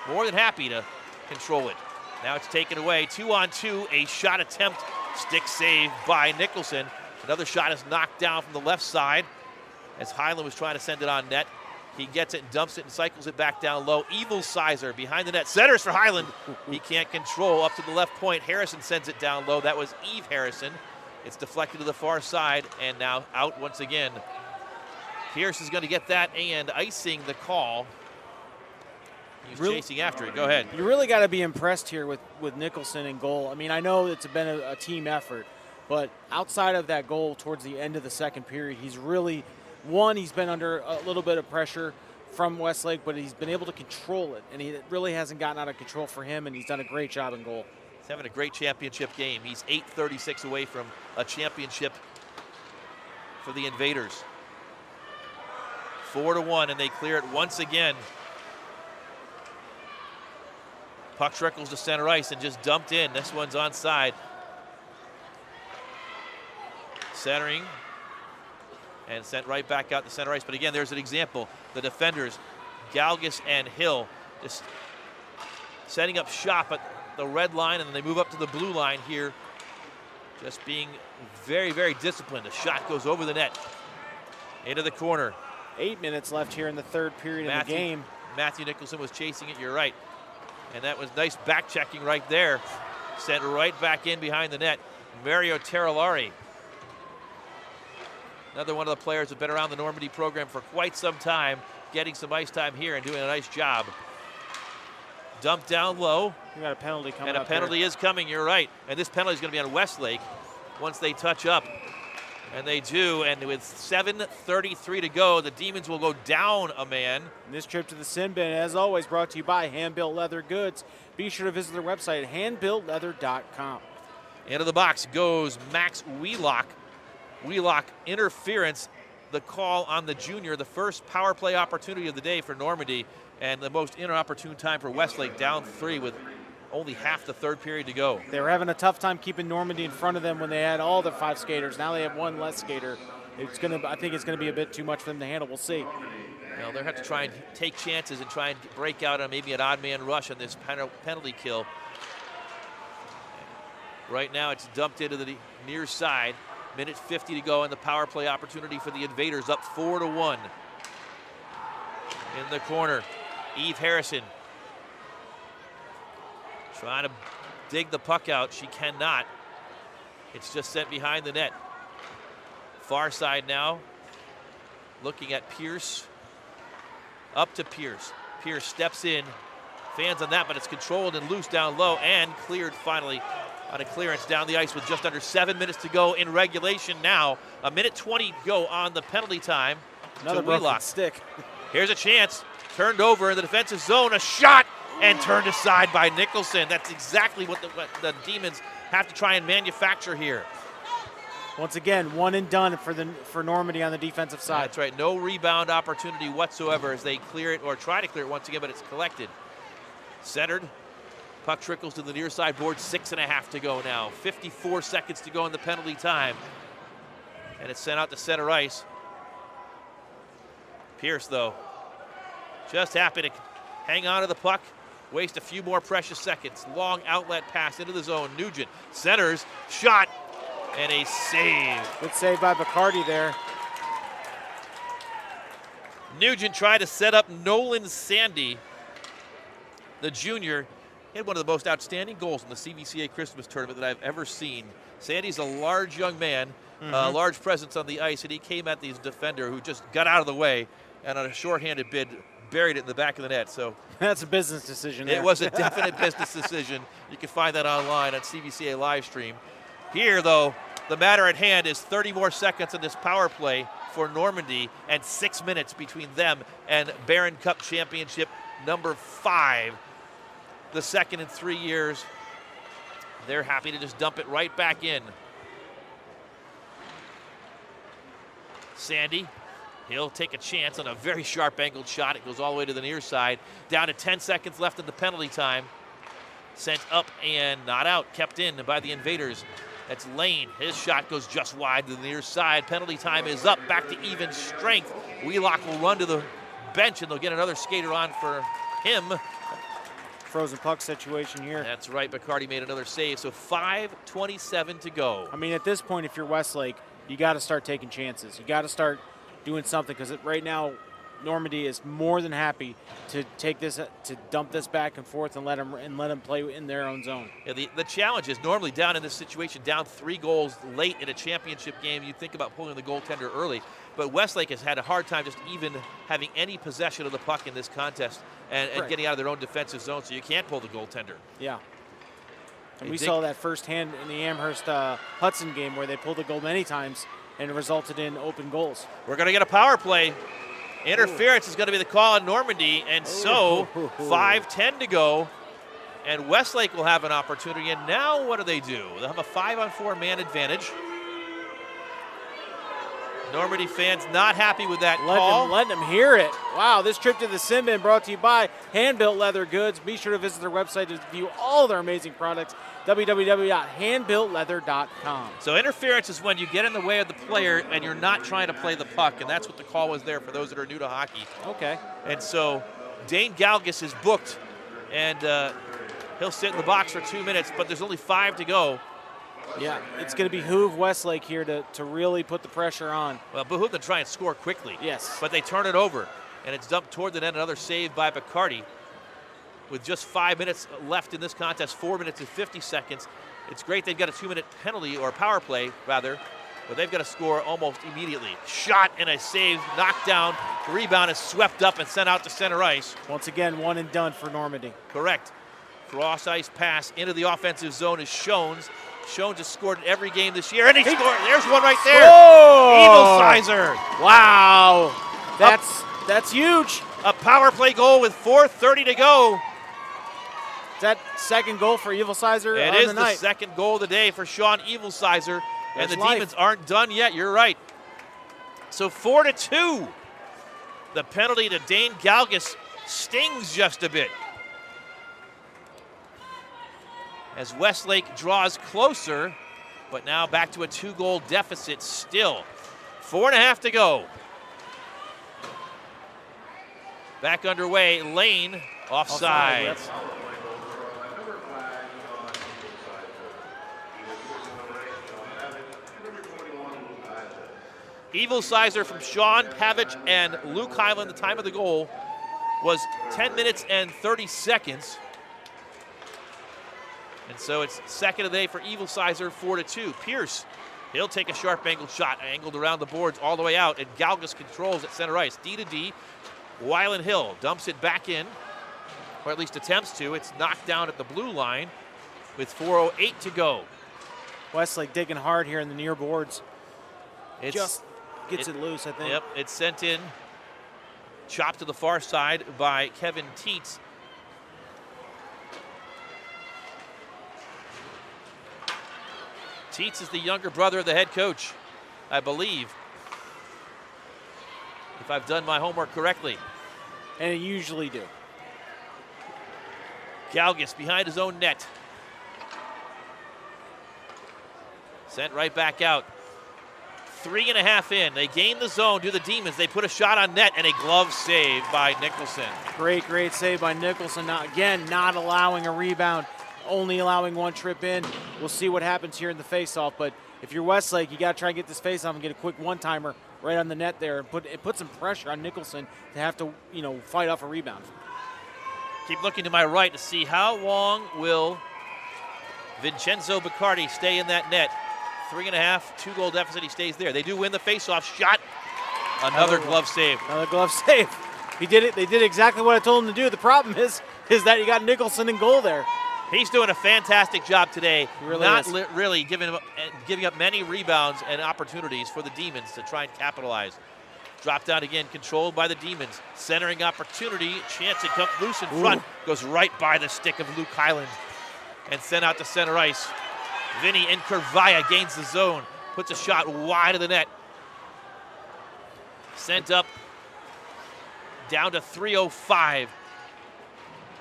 [SPEAKER 1] more than happy to control it. Now it's taken away, 2-on-2, a shot attempt, stick save by Nicholson. Another shot is knocked down from the left side as Highland was trying to send it on net. He gets it and dumps it and cycles it back down low. Evil Sizer behind the net, centers for Highland. He can't control up to the left point. Harrison sends it down low. That was Eve Harrison. It's deflected to the far side and now out once again. Pierce is going to get that and icing the call. He's chasing after it. Go ahead.
[SPEAKER 2] You really got to be impressed here with Nicholson in goal. I mean, I know it's been a team effort, but outside of that goal towards the end of the second period, he's really, he's been under a little bit of pressure from Westlake, but he's been able to control it, and it really hasn't gotten out of control for him, and he's done a great job in goal.
[SPEAKER 1] He's having a great championship game. He's 8:36 away from a championship for the Invaders. 4-1, and they clear it once again. Puck trickles to center ice and just dumped in. This one's onside. Centering and sent right back out to center ice. But again, there's an example. The defenders, Galgus and Hill, just setting up shop at the red line, and then they move up to the blue line here. Just being very, very disciplined. The shot goes over the net. Into the corner.
[SPEAKER 2] 8 minutes left here in the third period of the game.
[SPEAKER 1] Matthew Nicholson was chasing it, you're right. And that was nice back checking right there. Sent right back in behind the net. Mario Terrellari. Another one of the players who've been around the Normandy program for quite some time, getting some ice time here and doing a nice job. Dumped down low.
[SPEAKER 2] We got a penalty coming
[SPEAKER 1] up. And a penalty is coming, you're right. And this penalty is going to be on Westlake once they touch up. And they do, and with 7:33 to go, the Demons will go down a man.
[SPEAKER 2] And this trip to the sin bin, as always, brought to you by Hand-Built Leather Goods. Be sure to visit their website at handbuiltleather.com.
[SPEAKER 1] Into the box goes Max Wheelock. Wheelock interference, the call on the junior, the first power play opportunity of the day for Normandy, and the most inopportune time for Westlake, down 3 with only half the third period to go.
[SPEAKER 2] They were having a tough time keeping Normandy in front of them when they had all their 5 skaters. Now they have 1 less skater. I think it's gonna be a bit too much for them to handle. We'll see.
[SPEAKER 1] Well, they'll have to try and take chances and try and break out on maybe an odd man rush on this penalty kill. Right now it's dumped into the near side. Minute 50 to go, and the power play opportunity for the Invaders, up 4-1. In the corner, Eve Harrison trying to dig the puck out. She cannot. It's just sent behind the net. Far side now, looking at Pierce. Up to Pierce. Pierce steps in, fans on that, but it's controlled and loose down low, and cleared finally on a clearance down the ice with just under 7 minutes to go in regulation now. A minute 20 to go on the penalty time.
[SPEAKER 2] Another broken stick.
[SPEAKER 1] Here's a chance. Turned over in the defensive zone. A shot and turned aside by Nicholson. That's exactly what the Demons have to try and manufacture here.
[SPEAKER 2] Once again, 1 and done for Normandy on the defensive side.
[SPEAKER 1] That's right. No rebound opportunity whatsoever as they clear it or try to clear it once again, but it's collected. Centered. Puck trickles to the near side board, 6.5 to go now. 54 seconds to go in the penalty time. And it's sent out to center ice. Pierce, though, just happy to hang on to the puck, waste a few more precious seconds. Long outlet pass into the zone. Nugent centers, shot, and a save.
[SPEAKER 2] Good save by Bacardi there.
[SPEAKER 1] Nugent tried to set up Nolan Sandy, the junior. He had one of the most outstanding goals in the CVCA Christmas tournament that I've ever seen. Sandy's a large young man, large presence on the ice, and he came at the defender who just got out of the way and on a shorthanded bid buried it in the back of the net. So
[SPEAKER 2] that's a business decision there.
[SPEAKER 1] It was a definite business decision. You can find that online on CVCA Livestream. Here, though, the matter at hand is 30 more seconds in this power play for Normandy and 6 minutes between them and Barron Cup Championship number 5. The second in 3 years. They're happy to just dump it right back in. Sandy, he'll take a chance on a very sharp angled shot. It goes all the way to the near side. Down to 10 seconds left in the penalty time. Sent up and not out, kept in by the Invaders. That's Lane. His shot goes just wide to the near side. Penalty time is up, back to even strength. Wheelock will run to the bench and they'll get another skater on for him.
[SPEAKER 2] Frozen puck situation here.
[SPEAKER 1] That's right, Bacardi made another save, so 5:27 to go.
[SPEAKER 2] I mean, at this point, if you're Westlake, you got to start taking chances. You got to start doing something, because right now, Normandy is more than happy to take this, to dump this back and forth and let them play in their own zone.
[SPEAKER 1] Yeah, the challenge is normally down in this situation, down 3 goals late in a championship game, you think about pulling the goaltender early. But Westlake has had a hard time just even having any possession of the puck in this contest and
[SPEAKER 2] right.
[SPEAKER 1] Getting out of their own defensive zone, so you can't pull the goaltender.
[SPEAKER 2] Yeah. And we saw that firsthand in the Amherst-Hudson game where they pulled the goal many times and it resulted in open goals.
[SPEAKER 1] We're going to get a power play. Interference is going to be the call on Normandy, and so 5:10 to go, and Westlake will have an opportunity. And now what do? They'll have a 5-on-4 man advantage. Normandy fans not happy with that call.
[SPEAKER 2] Letting them hear it. Wow, this trip to the Sin Bin brought to you by Hand-Built Leather Goods. Be sure to visit their website to view all their amazing products, www.handbuiltleather.com.
[SPEAKER 1] So interference is when you get in the way of the player and you're not trying to play the puck, and that's what the call was there for those that are new to hockey.
[SPEAKER 2] Okay.
[SPEAKER 1] And so Dane Galgus is booked, and he'll sit in the box for 2 minutes, but there's only 5 to go.
[SPEAKER 2] Yeah, it's going to behoove Westlake here to really put the pressure on.
[SPEAKER 1] Well, behoove them to try and score quickly.
[SPEAKER 2] Yes.
[SPEAKER 1] But they turn it over, and it's dumped toward the net. Another save by Bacardi. With just 5 minutes left in this contest, 4 minutes and 50 seconds. It's great they've got a 2-minute penalty, or power play, rather, but they've got to score almost immediately. Shot and a save, knocked down. The rebound is swept up and sent out to center ice.
[SPEAKER 2] Once again, one and done for Normandy.
[SPEAKER 1] Correct. Cross ice pass into the offensive zone is Schoens. Schoens has scored in every game this year, and he scored. There's one right there. Evil Sizer.
[SPEAKER 2] Wow. That's huge.
[SPEAKER 1] A power play goal with 4:30 to go.
[SPEAKER 2] Is that second goal for Evil Sizer
[SPEAKER 1] It
[SPEAKER 2] on
[SPEAKER 1] is
[SPEAKER 2] the
[SPEAKER 1] the
[SPEAKER 2] night?
[SPEAKER 1] second goal of the day for Sean Evil Sizer. And
[SPEAKER 2] That's
[SPEAKER 1] the
[SPEAKER 2] life.
[SPEAKER 1] Demons aren't done yet. You're right. So 4-2. The penalty to Dane Galgus stings just a bit. As Westlake draws closer, but now back to a 2-goal deficit still. 4.5 to go. Back underway, Lane offside.
[SPEAKER 2] Yep.
[SPEAKER 1] Evil Sizer from Sean Pavich and Luke Hyland. The time of the goal was 10 minutes and 30 seconds. And so it's second of the day for Evil Sizer, 4-2. Pierce, he'll take a sharp angled shot, angled around the boards all the way out, and Galgus controls at center ice. D to D. Wyland Hill dumps it back in, or at least attempts to. It's knocked down at the blue line with 4:08 to go.
[SPEAKER 2] Westlake digging hard here in the near boards.
[SPEAKER 1] It's,
[SPEAKER 2] Just gets it loose, I think.
[SPEAKER 1] Yep, it's sent in, chopped to the far side by Kevin Teets. Teets is the younger brother of the head coach, I believe, if I've done my homework correctly.
[SPEAKER 2] And it usually do.
[SPEAKER 1] Galgus behind his own net. Sent right back out. 3.5 in. They gain the zone, do the Demons. They put a shot on net and a glove save by Nicholson.
[SPEAKER 2] Great save by Nicholson. Not allowing a rebound, only allowing one trip in. We'll see what happens here in the faceoff, but if you're Westlake, you got to try and get this faceoff and get a quick one-timer right on the net there. And put some pressure on Nicholson to have to, fight off a rebound.
[SPEAKER 1] Keep looking to my right to see how long will Vincenzo Bacardi stay in that net. 3.5, 2-goal deficit. He stays there. They do win the faceoff. Shot. Another glove save.
[SPEAKER 2] Another glove save. He did it. They did exactly what I told him to do. The problem is that you got Nicholson in goal there.
[SPEAKER 1] He's doing a fantastic job today.
[SPEAKER 2] He really
[SPEAKER 1] Not
[SPEAKER 2] is.
[SPEAKER 1] really giving up many rebounds and opportunities for the Demons to try and capitalize. Drop down again, controlled by the Demons. Centering opportunity, chance it comes loose in front. Goes right by the stick of Luke Hyland and sent out to center ice. Vinny Incarvaya gains the zone, puts a shot wide of the net. Sent up, down to 3:05.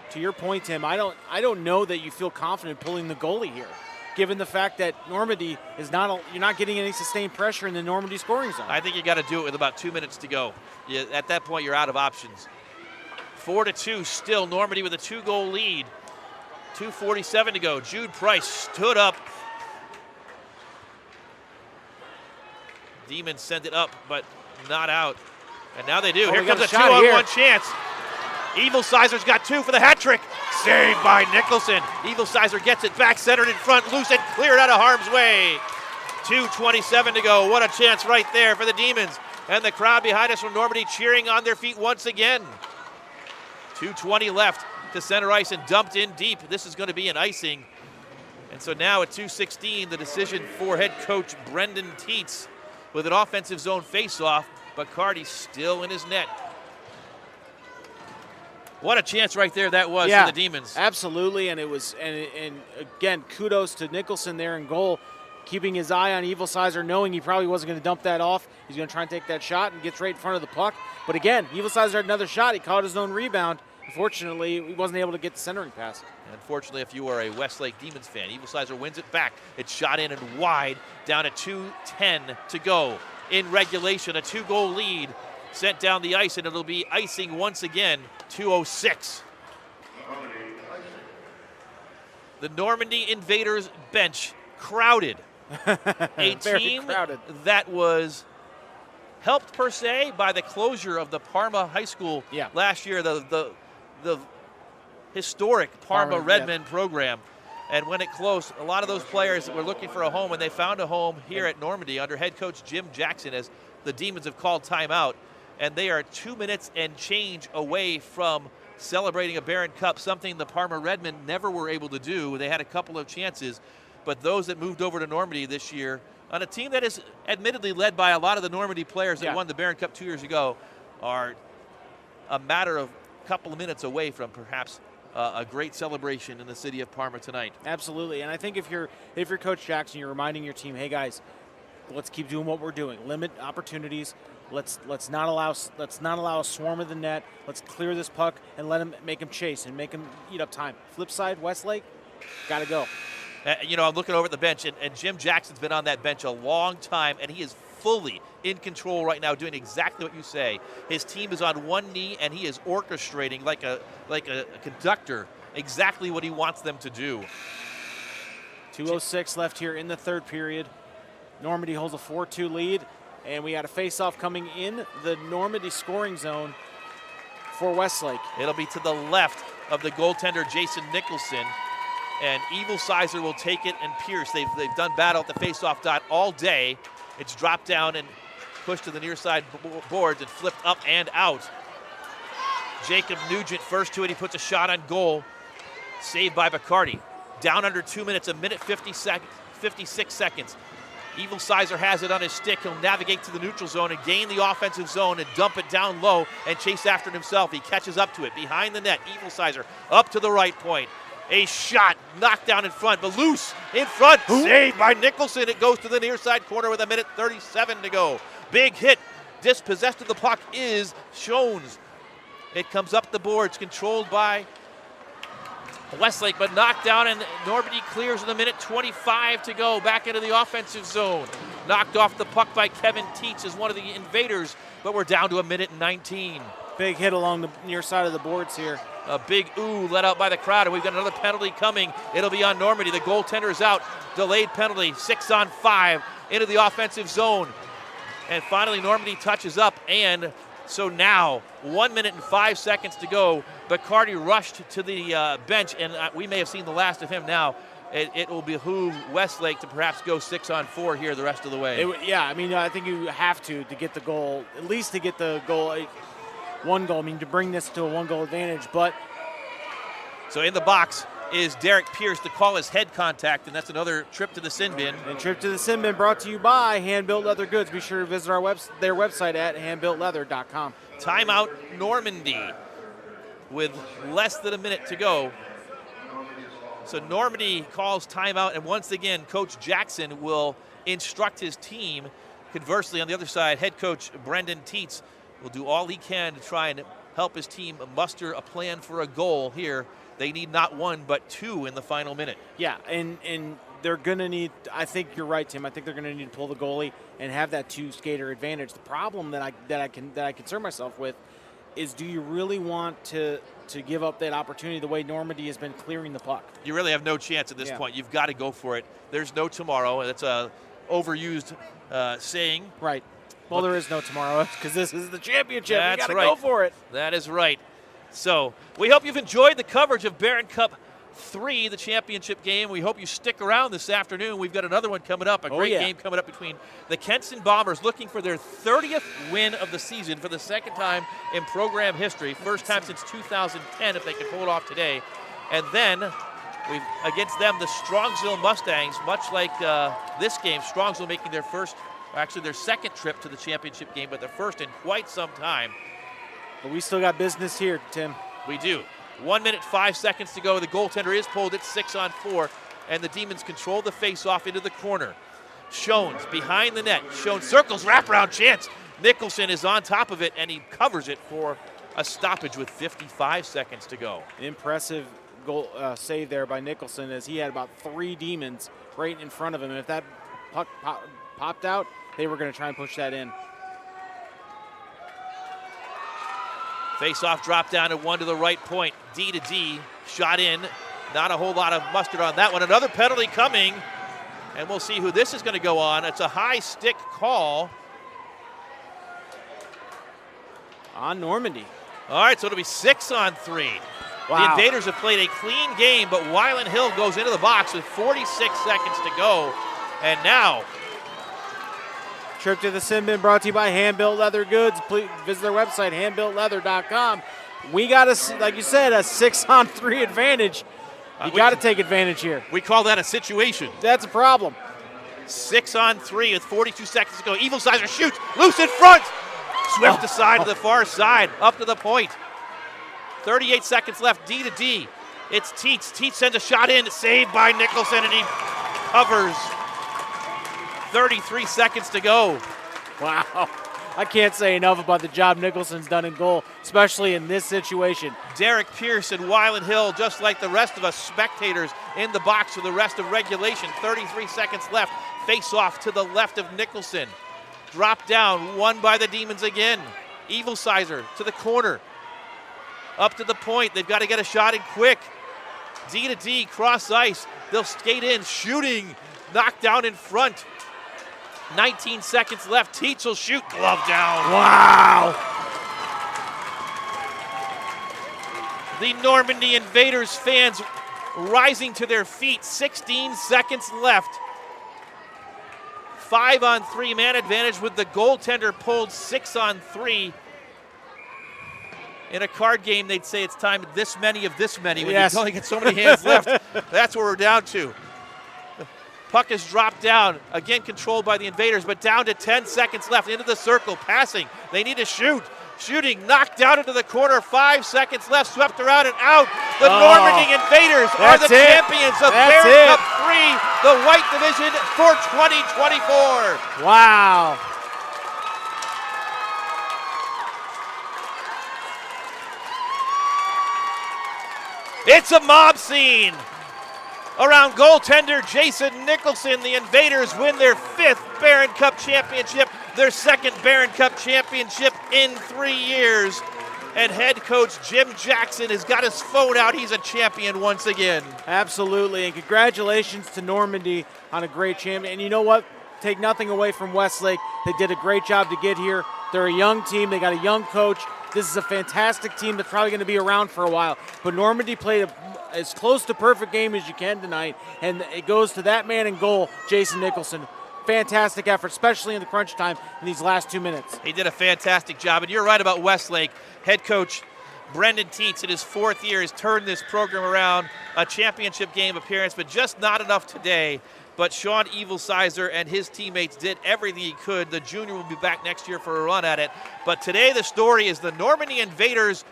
[SPEAKER 2] To your point, Tim, I don't know that you feel confident pulling the goalie here, given the fact that Normandy is you're not getting any sustained pressure in the Normandy scoring zone.
[SPEAKER 1] I think you got to do it with about 2 minutes to go. At that point, you're out of options. 4-2 still, Normandy with a 2-goal lead. 2:47 to go. Jude Price stood up. Demons send it up, but not out. And now they do. Here comes a 2-on-1 chance. Evil Sizer's got 2 for the hat trick. Saved by Nicholson. Evil Sizer gets it back, centered in front, loose and cleared out of harm's way. 2:27 to go. What a chance right there for the Demons. And the crowd behind us from Normandy cheering on their feet once again. 2:20 left to center ice and dumped in deep. This is going to be an icing. And so now at 2:16, the decision for head coach Brendan Teets with an offensive zone faceoff. Bacardi still in his net. What a chance right there that was for the Demons.
[SPEAKER 2] Absolutely, and it was, and again, kudos to Nicholson there in goal, keeping his eye on Evil Sizer, knowing he probably wasn't going to dump that off. He's going to try and take that shot and gets right in front of the puck. But again, Evil Sizer had another shot. He caught his own rebound. Unfortunately, he wasn't able to get the centering pass.
[SPEAKER 1] Unfortunately, if you are a Westlake Demons fan, Evil Sizer wins it back. It's shot in and wide, down to 2:10 to go. In regulation, a 2-goal lead sent down the ice, and it'll be icing once again, 2:06. The Normandy Invaders bench crowded. A
[SPEAKER 2] Very
[SPEAKER 1] team
[SPEAKER 2] crowded.
[SPEAKER 1] that was helped per se by the closure of the Parma High School last year, the historic Parma Redmond program. And when it closed, a lot of those players that were looking for a home, and they found a home here at Normandy under head coach Jim Jackson, as the Demons have called timeout. And they are 2 minutes and change away from celebrating a Barron Cup, something the Parma Redmond never were able to do. They had a couple of chances, but those that moved over to Normandy this year, on a team that is admittedly led by a lot of the Normandy players that won the Barron Cup 2 years ago, are a matter of a couple of minutes away from perhaps a great celebration in the city of Parma tonight.
[SPEAKER 2] Absolutely, and I think if you're Coach Jackson, you're reminding your team, hey guys, let's keep doing what we're doing. Limit opportunities. Let's not allow a swarm of the net. Let's clear this puck and make him chase and make him eat up time. Flip side, Westlake, got to go.
[SPEAKER 1] I'm looking over at the bench, and Jim Jackson's been on that bench a long time, and he is fully in control right now, doing exactly what you say. His team is on one knee, and he is orchestrating like a conductor exactly what he wants them to do.
[SPEAKER 2] 2:06 left here in the third period. Normandy holds a 4-2 lead, and we had a face-off coming in the Normandy scoring zone for Westlake.
[SPEAKER 1] It'll be to the left of the goaltender, Jason Nicholson. And Evil Sizer will take it, and Pierce. They've done battle at the face-off dot all day. It's dropped down and pushed to the near side boards and flipped up and out. Jacob Nugent first to it. He puts a shot on goal. Saved by Bacardi. Down under 2 minutes, a minute 56 seconds. Evil Sizer has it on his stick. He'll navigate to the neutral zone and gain the offensive zone and dump it down low and chase after it himself. He catches up to it behind the net. Evil Sizer up to the right point. A shot knocked down in front, but loose in front. Saved by Nicholson. It goes to the near side corner with a minute 37 to go. Big hit. Dispossessed of the puck is Shones. It comes up the boards, controlled by Westlake, but knocked down, and Normandy clears with a minute 25 to go. Back into the offensive zone. Knocked off the puck by Kevin Teets as one of the invaders, but we're down to a minute 19.
[SPEAKER 2] Big hit along the near side of the boards here.
[SPEAKER 1] A big ooh let out by the crowd, and we've got another penalty coming. It'll be on Normandy. The goaltender is out. Delayed penalty, 6-on-5 into the offensive zone. And finally, Normandy touches up, and so now 1 minute and 5 seconds to go. Bacardi rushed to the bench, and we may have seen the last of him now. It will behoove Westlake to perhaps go 6-on-4 here the rest of the way.
[SPEAKER 2] I think you have to get the goal, at least to get the goal. One goal, to bring this to a one-goal advantage, but.
[SPEAKER 1] So in the box is Derek Pierce to call his head contact, and that's another trip to the sin bin.
[SPEAKER 2] And trip to the sin bin brought to you by Hand-Built Leather Goods. Be sure to visit their website at handbuiltleather.com.
[SPEAKER 1] Timeout Normandy with less than a minute to go. So Normandy calls timeout, and once again, Coach Jackson will instruct his team. Conversely, on the other side, head coach Brendan Teets will do all he can to try and help his team muster a plan for a goal here. They need not one, but two in the final minute.
[SPEAKER 2] Yeah, and they're going to need, I think you're right, Tim. I think they're going to need to pull the goalie and have that two-skater advantage. The problem that I concern myself with is, do you really want to give up that opportunity the way Normandy has been clearing the puck?
[SPEAKER 1] You really have no chance at this point. You've got to go for it. There's no tomorrow. That's a overused saying.
[SPEAKER 2] Right. Well, there is no tomorrow because this is the championship.
[SPEAKER 1] That's
[SPEAKER 2] you got to
[SPEAKER 1] right.
[SPEAKER 2] go for it.
[SPEAKER 1] That is right. So we hope you've enjoyed the coverage of Barron Cup 3, the championship game. We hope you stick around this afternoon. We've got another one coming up, a great game coming up between the Kenton Bombers, looking for their 30th win of the season for the second time in program history. First time since 2010 if they can pull it off today. And then we've against them the Strongsville Mustangs, much like this game. Strongsville making their their second trip to the championship game, but their first in quite some time.
[SPEAKER 2] But we still got business here, Tim.
[SPEAKER 1] We do. 1 minute, 5 seconds to go. The goaltender is pulled. It's 6-on-4, and the Demons control the face-off into the corner. Shones behind the net. Shones circles, wraparound chance. Nicholson is on top of it, and he covers it for a stoppage with 55 seconds to go.
[SPEAKER 2] Impressive goal save there by Nicholson, as he had about 3 Demons right in front of him. And if that puck popped out, they were going to try and push that in.
[SPEAKER 1] Face-off drop down to one to the right point. D to D, shot in. Not a whole lot of mustard on that one. Another penalty coming. And we'll see who this is going to go on. It's a high stick call
[SPEAKER 2] on Normandy.
[SPEAKER 1] All right, so it'll be 6-on-3.
[SPEAKER 2] Wow.
[SPEAKER 1] The Invaders have played a clean game, but Wyland Hill goes into the box with 46 seconds to go. And now,
[SPEAKER 2] trip to the Sim Bin brought to you by Hand Built Leather Goods. Please visit their website, handbuiltleather.com. We got a, like you said, a 6-on-3 advantage. You got to take advantage here.
[SPEAKER 1] We call that a situation.
[SPEAKER 2] That's a problem.
[SPEAKER 1] 6-on-3 with 42 seconds to go. Evil Sizer shoots, loose in front. Swift aside to the far side, up to the point. 38 seconds left, D to D. It's Teets. Teets sends a shot in, saved by Nicholson, and he covers. 33 seconds to go.
[SPEAKER 2] Wow. I can't say enough about the job Nicholson's done in goal, especially in this situation.
[SPEAKER 1] Derek Pierce and Wyland Hill, just like the rest of us spectators, in the box for the rest of regulation. 33 seconds left. Face off to the left of Nicholson. Drop down, won by the Demons again. Evil Sizer to the corner. Up to the point. They've got to get a shot in quick. D to D, cross ice. They'll skate in, shooting. Knocked down in front. 19 seconds left. Teets will shoot. Glove down.
[SPEAKER 2] Wow.
[SPEAKER 1] The Normandy Invaders fans rising to their feet. 16 seconds left. 5-on-3 man advantage with the goaltender pulled 6-on-3. In a card game, they'd say it's time this many of this many. When
[SPEAKER 2] yes.
[SPEAKER 1] You only get so many hands left, that's what we're down to. The puck is dropped down, again controlled by the Invaders, but down to 10 seconds left, into the circle, passing. They need to shoot. Shooting, knocked down into the corner, 5 seconds left, swept around and out. The Normandy Invaders are the champions of Baron Cup 3, the White Division for 2024.
[SPEAKER 2] Wow.
[SPEAKER 1] It's a mob scene around goaltender Jason Nicholson. The Invaders win their 5th Baron Cup championship, their 2nd Baron Cup championship in 3 years. And head coach Jim Jackson has got his phone out. He's a champion once again.
[SPEAKER 2] Absolutely, and congratulations to Normandy on a great champion. And you know what? Take nothing away from Westlake. They did a great job to get here. They're a young team. They got a young coach. This is a fantastic team that's probably going to be around for a while. But Normandy played as close to perfect game as you can tonight, and it goes to that man in goal, Jason Nicholson. Fantastic effort, especially in the crunch time in these last 2 minutes.
[SPEAKER 1] He did a fantastic job, and you're right about Westlake. Head coach Brendan Teets in his 4th year has turned this program around. A championship game appearance, but just not enough today. But Sean Evil Sizer and his teammates did everything he could. The junior will be back next year for a run at it. But today the story is the Normandy Invaders.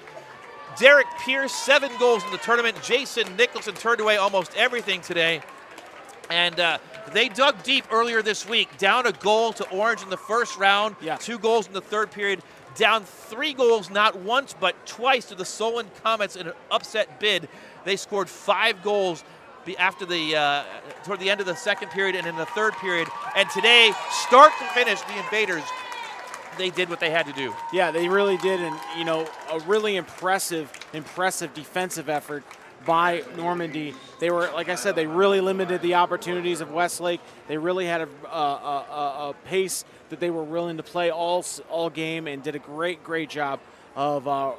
[SPEAKER 1] Derek Pierce, 7 goals in the tournament. Jason Nicholson turned away almost everything today. And they dug deep earlier this week, down a goal to Orange in the first round, 2 goals in the 3rd period, down 3 goals not once but twice to the Solon Comets in an upset bid. They scored 5 goals after toward the end of the 2nd period and in the 3rd period. And today, start to finish, the Invaders, they did what they had to do.
[SPEAKER 2] Yeah, they really did, and you know, a really impressive defensive effort by Normandy. They were, like I said, they really limited the opportunities of Westlake. They really had a pace that they were willing to play all game, and did a great job of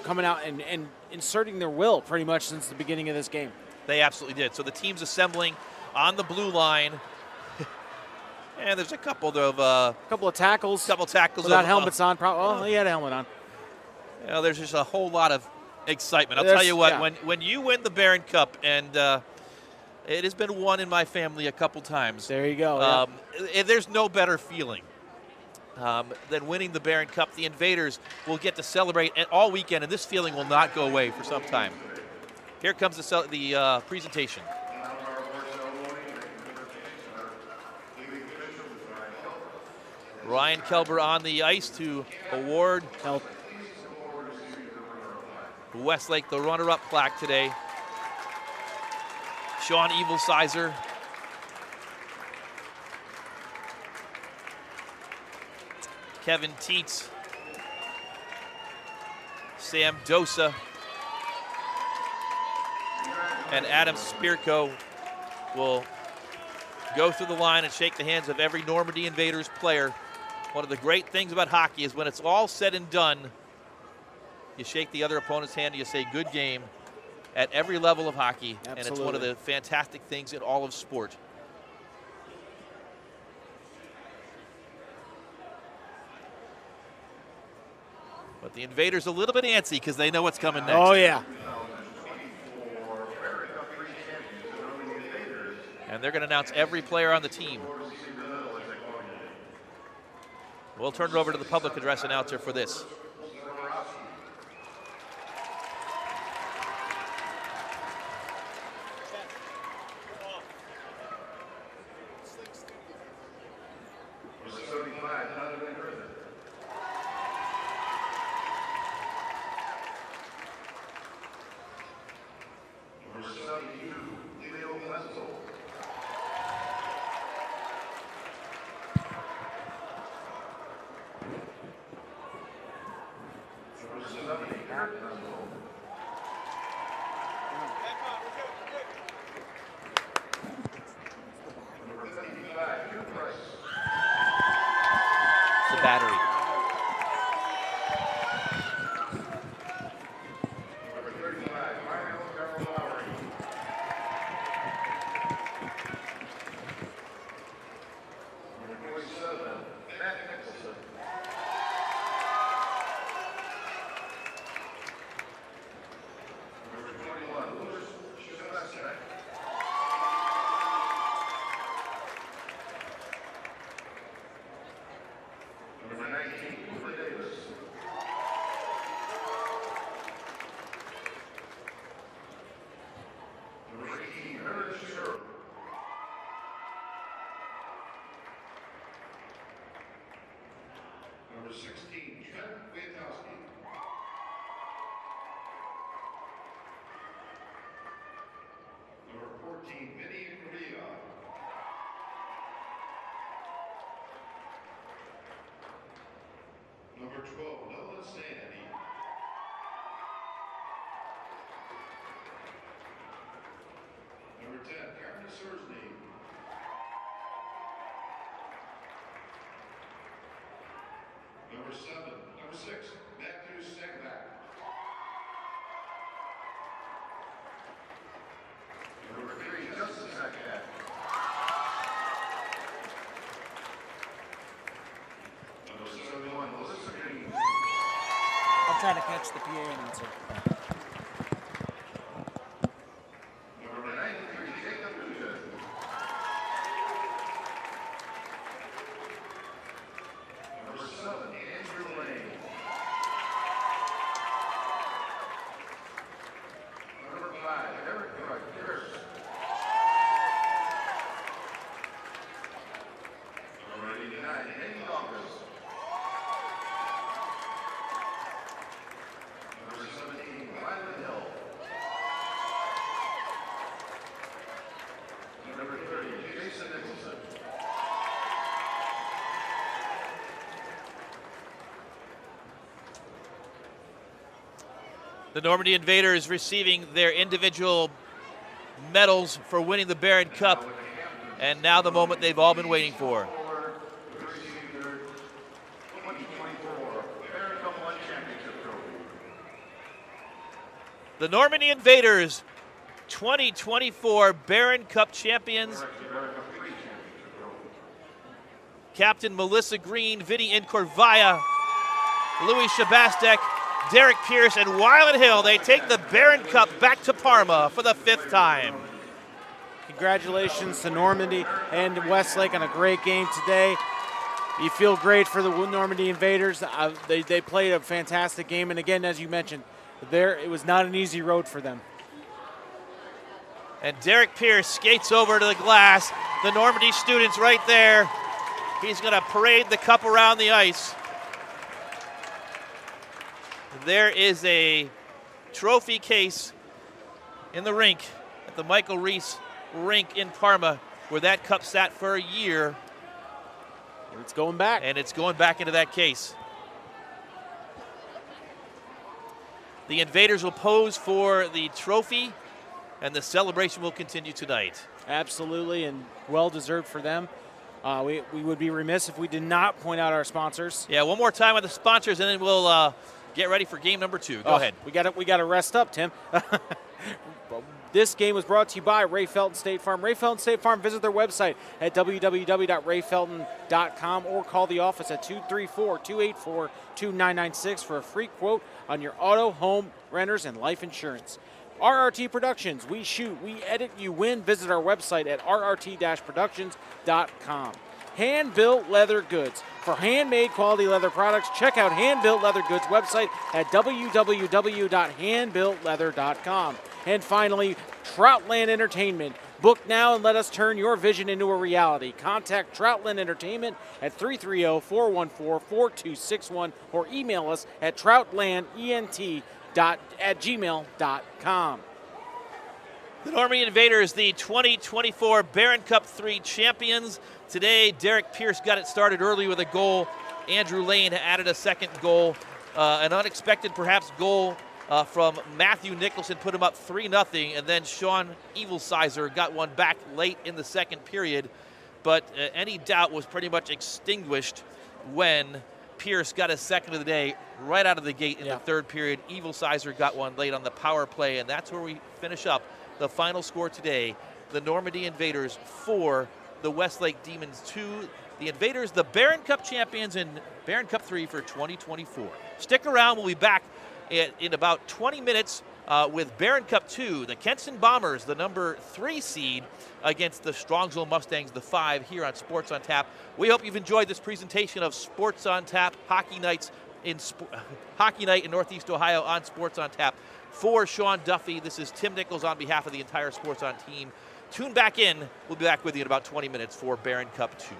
[SPEAKER 2] coming out and inserting their will pretty much since the beginning of this game.
[SPEAKER 1] They absolutely did. So the team's assembling on the blue line. And there's a couple of
[SPEAKER 2] tackles.
[SPEAKER 1] Without
[SPEAKER 2] helmets on. He had a helmet on.
[SPEAKER 1] You know, there's just a whole lot of excitement. I'll tell you what, when you win the Baron Cup, and it has been won in my family a couple times.
[SPEAKER 2] There you go.
[SPEAKER 1] There's no better feeling than winning the Baron Cup. The Invaders will get to celebrate all weekend, and this feeling will not go away for some time. Here comes the presentation. Ryan Kelber on the ice to award Westlake the runner-up plaque today. Sean Evil Sizer. Kevin Teets. Sam Dosa. And Adam Spirko will go through the line and shake the hands of every Normandy Invaders player. One of the great things about hockey is when it's all said and done, you shake the other opponent's hand and you say, good game, at every level of hockey.
[SPEAKER 2] Absolutely.
[SPEAKER 1] And it's one of the fantastic things in all of sport. But the Invaders a little bit antsy because they know what's coming next.
[SPEAKER 2] Oh, yeah.
[SPEAKER 1] And they're going to announce every player on the team. We'll turn it over to the public address announcer for this. The battery.
[SPEAKER 3] Number 16, Trent Wiatowski. Number 14, Vinny Correa. Number 12, Noah Sandy. Number 10, Aaron Sersney. Number 7, number 6, Matthew Segback. Number 3, Justin Segback. Number 71, Melissa Green.
[SPEAKER 4] I'm trying to catch the PA announcer.
[SPEAKER 3] Number 93, Jacob Nugent. Number 7, Andrew Lane. Number 5, Eric Pierce. Number 89, Eddie Dawkins. Number 17, Violet Hill. Number 30, Jason Nicholson.
[SPEAKER 1] The Normandy Invaders receiving their individual medals for winning the Barron Cup. And now the moment they've all been waiting for. The Normandy Invaders, 2024 Barron Cup champions. Captain Melissa Green, Vinny Incorvaya, Louis Shabastek, Derek Pierce, and Violet Hill. They take the Barron Cup back to Parma for the 5th time.
[SPEAKER 2] Congratulations to Normandy and Westlake on a great game today. You feel great for the Normandy Invaders. They played a fantastic game, and again, as you mentioned, it was not an easy road for them.
[SPEAKER 1] And Derek Pierce skates over to the glass. The Normandy students right there. He's going to parade the cup around the ice. There is a trophy case in the rink at the Michael Reese rink in Parma where that cup sat for a year.
[SPEAKER 2] It's going back.
[SPEAKER 1] And it's going back into that case. The Invaders will pose for the trophy, and the celebration will continue tonight.
[SPEAKER 2] Absolutely, and well-deserved for them. We would be remiss if we did not point out our sponsors.
[SPEAKER 1] Yeah, one more time with the sponsors, and then we'll get ready for game number 2. Go ahead.
[SPEAKER 2] We got to rest up, Tim. This game was brought to you by Ray Felton State Farm. Ray Felton State Farm, visit their website at www.rayfelton.com or call the office at 234-284-2996 for a free quote on your auto, home, renters, and life insurance. RRT Productions, we shoot, we edit, you win. Visit our website at rrt-productions.com. Hand-built leather goods. For handmade quality leather products, check out Hand-Built Leather Goods website at www.handbuiltleather.com. And finally, Troutland Entertainment. Book now and let us turn your vision into a reality. Contact Troutland Entertainment at 330-414-4261 or email us at troutlandent@gmail.com.
[SPEAKER 1] The Normandy Invaders, the 2024 Barron Cup 3 champions. Today, Derek Pierce got it started early with a goal. Andrew Lane added a second goal. An unexpected, perhaps, goal from Matthew Nicholson put him up 3-0, and then Sean Evilsizer got one back late in the second period. But any doubt was pretty much extinguished when Pierce got his second of the day right out of the gate in the third period. Evilsizer got one late on the power play, and that's where we finish up the final score today. The Normandy Invaders 4, the Westlake Demons 2. The Invaders, the Barron Cup champions in Barron Cup 3 for 2024. Stick around. We'll be back in about 20 minutes with Barron Cup 2, the Kenston Bombers, the number 3 seed, against the Strongsville Mustangs, the 5, here on Sports on Tap. We hope you've enjoyed this presentation of Sports on Tap, Hockey Night in Northeast Ohio on Sports on Tap. For Sean Duffy, this is Tim Nichols on behalf of the entire Sports on team. Tune back in. We'll be back with you in about 20 minutes for Barron Cup 2.